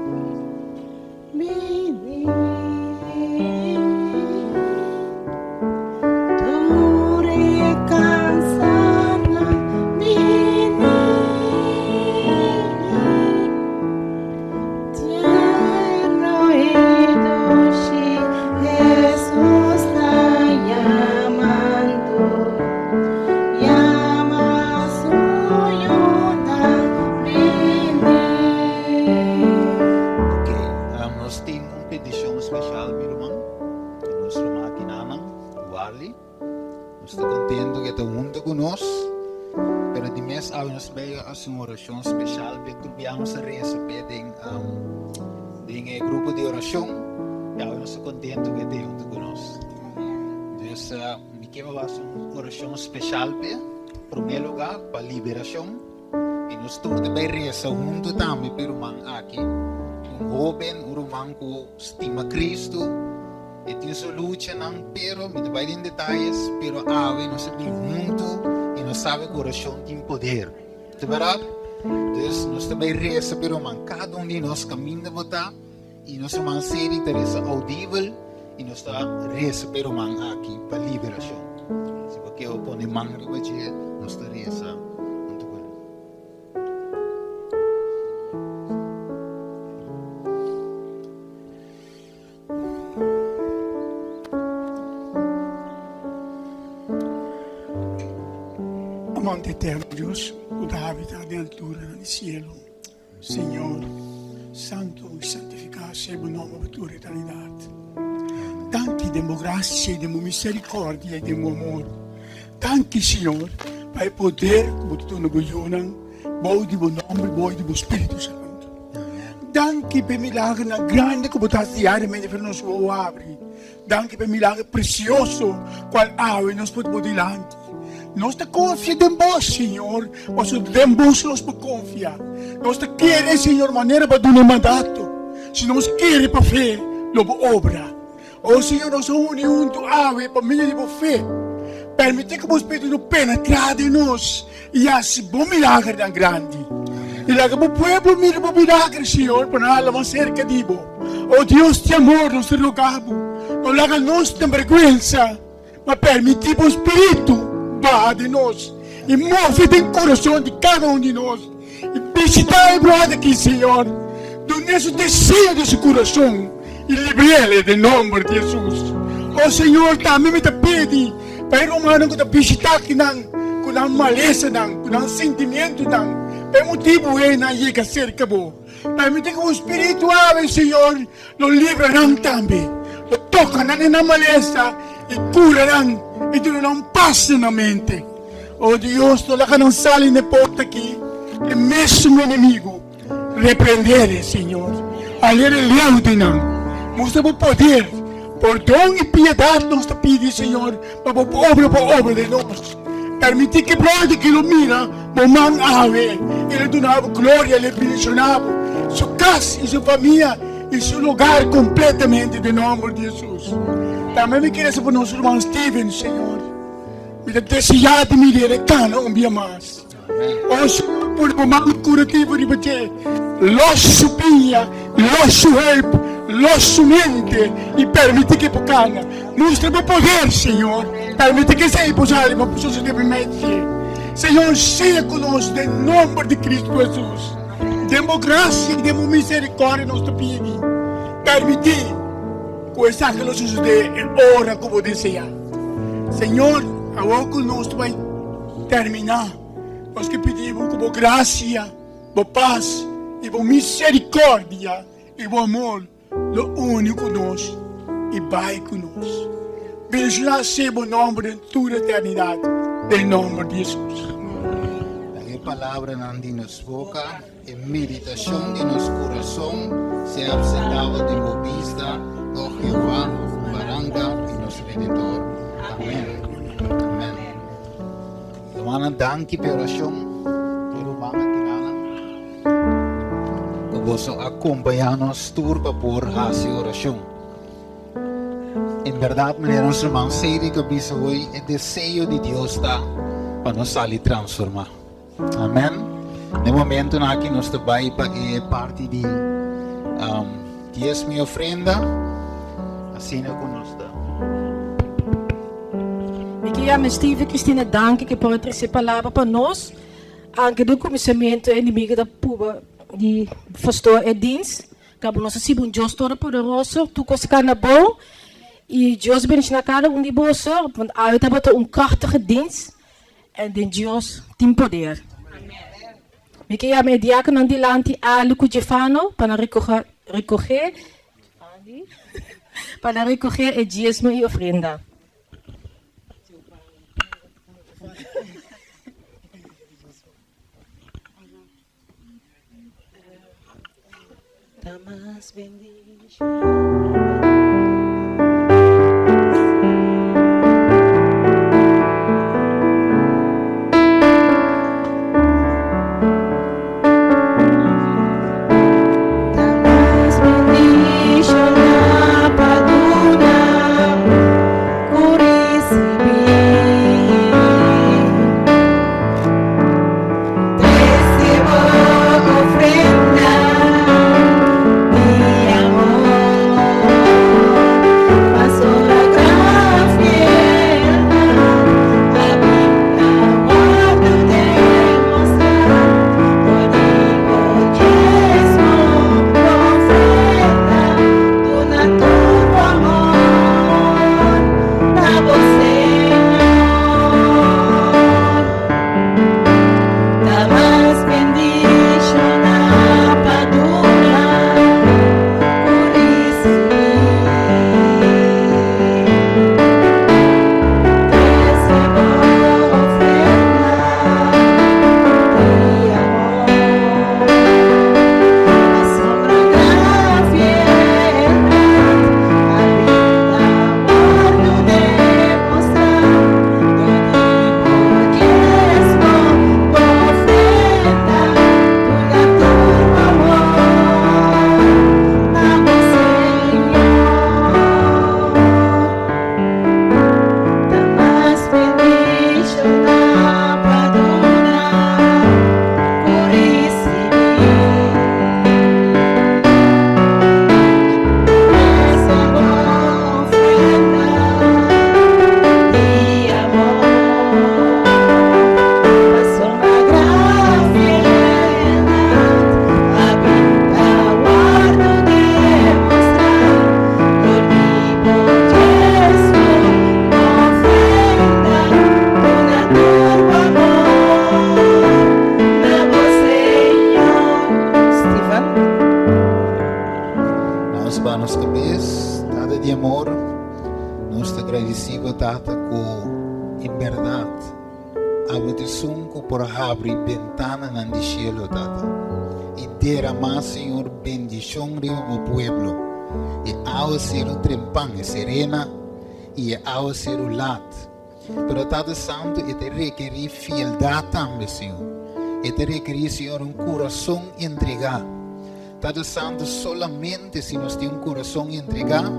Uma oração especial para tubiamos a receber em grupo de oração e eu estou contente que tem junto conosco. Então, me quero fazer uma oração especial para, em primeiro lugar, para a liberação e nós todos vai rezar junto também para o man aqui, jovem, man que estima Cristo e tem sua luta não, pero me vai em detalhes, pero nós estamos juntos e nós sabemos que a oração tem poder. É verdade? Então, nós também rezamos para cada de nós caminha botar e nós vamos ser interesse audível e nós rezamos para aqui para liberação. Se você põe mão no dia, nós rezamos. Amante eterno Deus, que habita dentro do cielo, Senhor, santo e santificado seja o nome da tua eternidade. Tanque de graça e de misericórdia e de amor. Tanque, Senhor, para poder, como tu nos ajudas, bom de bom nome, bom de bom Espírito Santo. Tanque para milagre grande como tu has diariamente para nós abrir. Tanque para milagre precioso, qual ave nos pode dilante. Nós te confiamos em vós, Senhor, mas em vós nós podemos confiar. Nós te queremos, Senhor, maneira para dar um mandato. Se nós queremos para fé, logo obra. Oh, Senhor, nós somos juntos, ave, para mim de fé. Permite que o Espírito nos penetre em nós e assim, bom milagre tão grande. E lá que o povo mira para o milagre, Senhor, para nós mais cerca de vós. Oh, Deus de amor, nós te rogamos. Não laga nós de vergonha, mas permite o Espírito de nós e move o coração de cada de nós e visita o brother aqui, Senhor, do nosso desejo desse coração e livre ele em nome de Jesus. O Senhor, também me pede para romano que visitar que não maleza não, que não sentimento não. É motivo é na chega cerca bo. Permite que o Espírito ave, Senhor, lo librarão também. Lo tocarão na maleza e curarão e darão paz na mente. Oh Deus, tu lá não sale na porta aqui. E mesmo inimigo repreender, Senhor. Ali leão de não. Mostra o poder. Perdão e piedade nos pede, Senhor, para obra de nós. Permitir que pode que lo mira, mamãe ave, ele donava glória, ele bendicionava sua casa e sua família e seu lugar completamente de nome de Jesus. Também me queria para nosso irmão Steven, Senhor. Me desejar de me cana dia mais. O Senhor, por o mamãe curativo de você, nosso pia, nosso help, nosso mente e permite que pocana. Mostra o poder, Senhor. Permite que seja possível uma pessoa se permitir. Senhor, seja conosco em nome de Cristo Jesus. Demos graça e demos misericórdia nos pedidos. Permite que essa que nos sucede ora como desejar. Senhor, agora conosco vai terminar. Nós que pedimos como graça, com paz e com misericórdia e com amor. Lo único conosco e vai conosco. Bendito seja o nome de toda a eternidade, em nome de Jesus. A palavra não de nos boca, e meditação de nosso coração, seja apresentável de boa vista, ó Jeová, baranga e nosso Redentor. Amém. Amém. Domana danke per oração, Romana Kirana. Que você acompanha-nos turba por essa oração. Em verdade, meneer ons irmão, sei que bisa hoje é desejo de Deus está para nos sair transformar. Amém. No momento na que nós vai pagar parte de diezmo ofrenda, assim é como nós está. Eu queria Steve Cristina danke que pode trazer palavra para nós, anche do comissamento inimigo da puba de pastor Edins, que nós assim um Deus todo poderoso, tu coisa na bom. E Deus bendice na cara de você, want hij heeft een krachtige dienst en de Deus tem poder. Ik heb mijn diaken aan die land a Luco Gefano para recoger el diezmo y ofrenda. Damas bendición. Ofrenda de amor. para nos cabeza, Tata de amor, nos te agradecemos, Tata, que en verdad, habitação por abrir ventana no cielo, Tata, e derramar, Senhor, bendição de o pueblo, e ao ser o trempão, serena, e ao ser o lat. Pero, Tata Santo, e te requerir fieldade também, Senhor, e te requerir, Senhor, coração entregar. Tata Santo, solamente se nós temos coração entregar,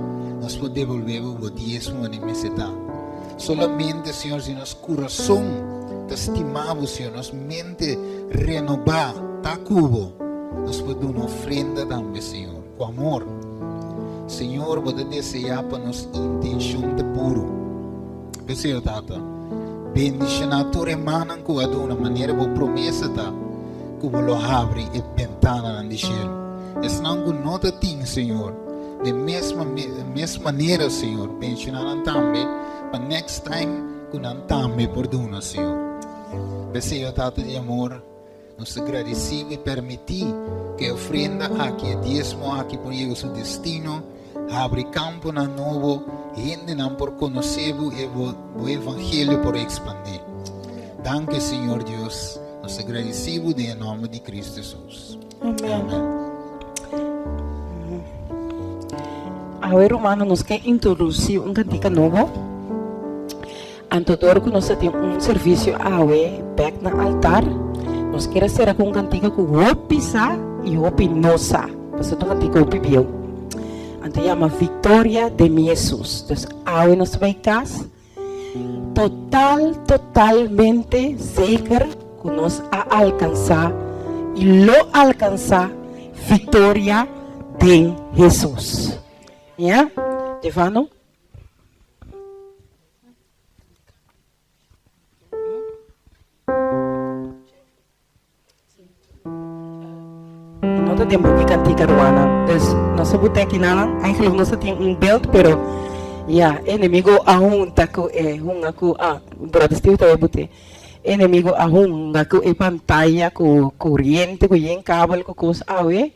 nós podemos devolver o dízimo de meseta. Solamente, Senhor, se nosso coração te estimamos, Senhor, nossa mente renovar, tá cubo, nós podemos dar uma ofrenda também, Senhor, com amor. Senhor, pode desejar para nossa intenção de puro. Senhor, Tata, bendição a tua irmã, que de uma maneira, boa promessa, tá, que lo abre e ventana no cielo. Es não que nota tem, Senhor, de mesma maneira, Senhor, bendicionar também, para next time, que não também perdona, Senhor. Senhor, Tata de amor, nos agradecemos e permitir que a ofrenda aqui, dízimo aqui, por llegar seu destino, abre campo na novo, gente não por conhecer o evangelho por expandir. Danke, Senhor Deus, nos agradecemos em nome de Cristo Jesus. Amém. Agora, hermano, nos quer introduzir cantiga novo. Antodoro que nós temos serviço awe back na altar. Nós quer ser com cantiga com o bisa e o pinosa. Mas tu cantiga o bibiu. Ante chama Vitória de Jesus. Então, awe nos vai casa. Totalmente seguro que nós a alcançar e lo alcançar vitória de Jesus. Yeah, Stefano? Nós temos que cantar ruana. Então, nós sabemos que não, eigenlijk nós temos beeld, pero yeah, inimigo ahun taku hungaku brother Steve tayo buti. Inimigo ahun ngaku pantalla ku corriente ku yen kabel ku kus awe.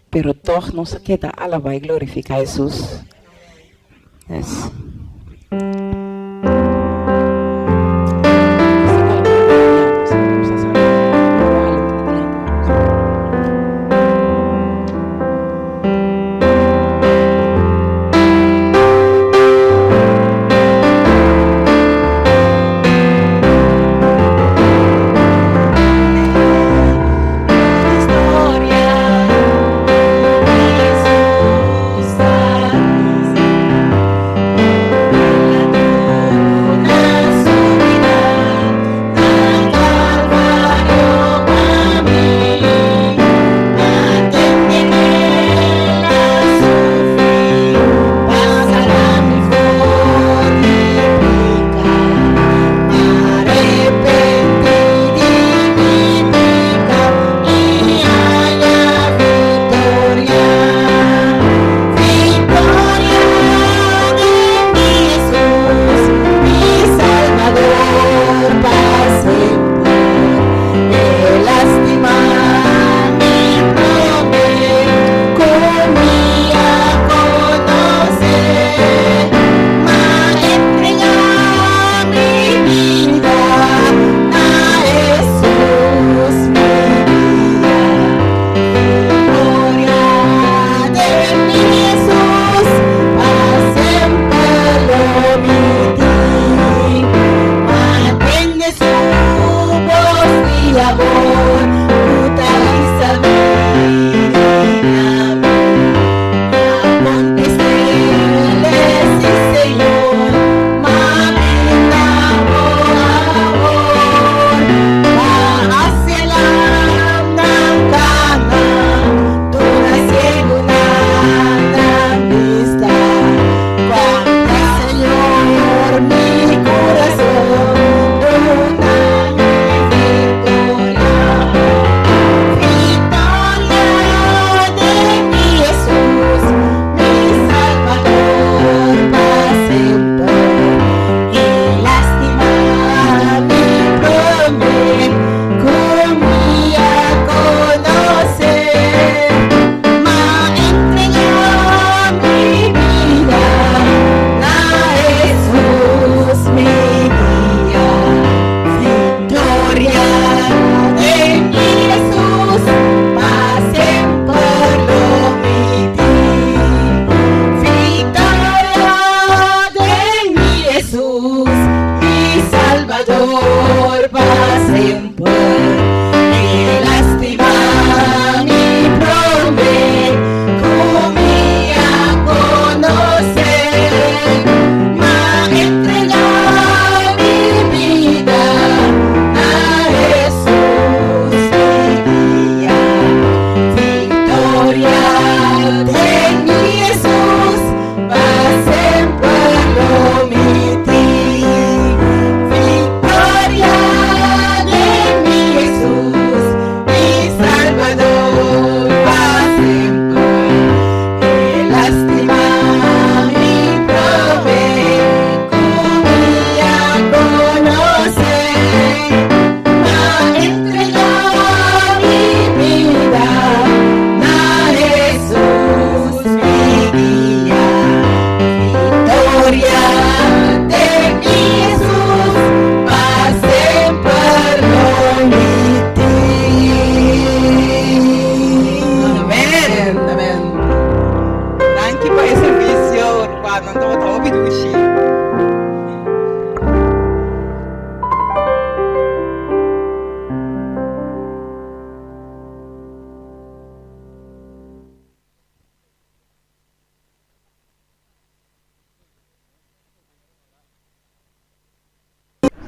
Pero toch no se queda alabar y glorificar a Jesús. Yes. Historia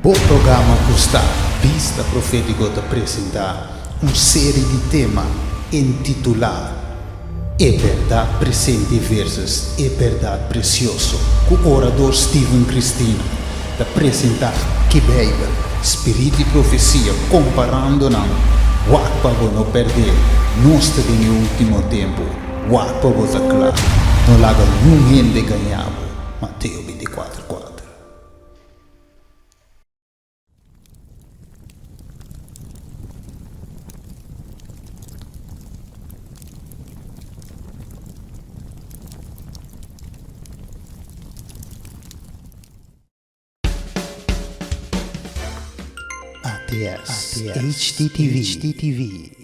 O programa custa Vista Profético te apresentar uma série de temas intitulado É Verdade Presente versus É Verdade Precioso, com o orador Steven Cristina te apresentar que Bíblia, Espírito e Profecia comparando não, o para não perder, nós temos no último tempo, o para você claro, não laga ninguém de ganhar. Mateus 24:4. ATS HDTV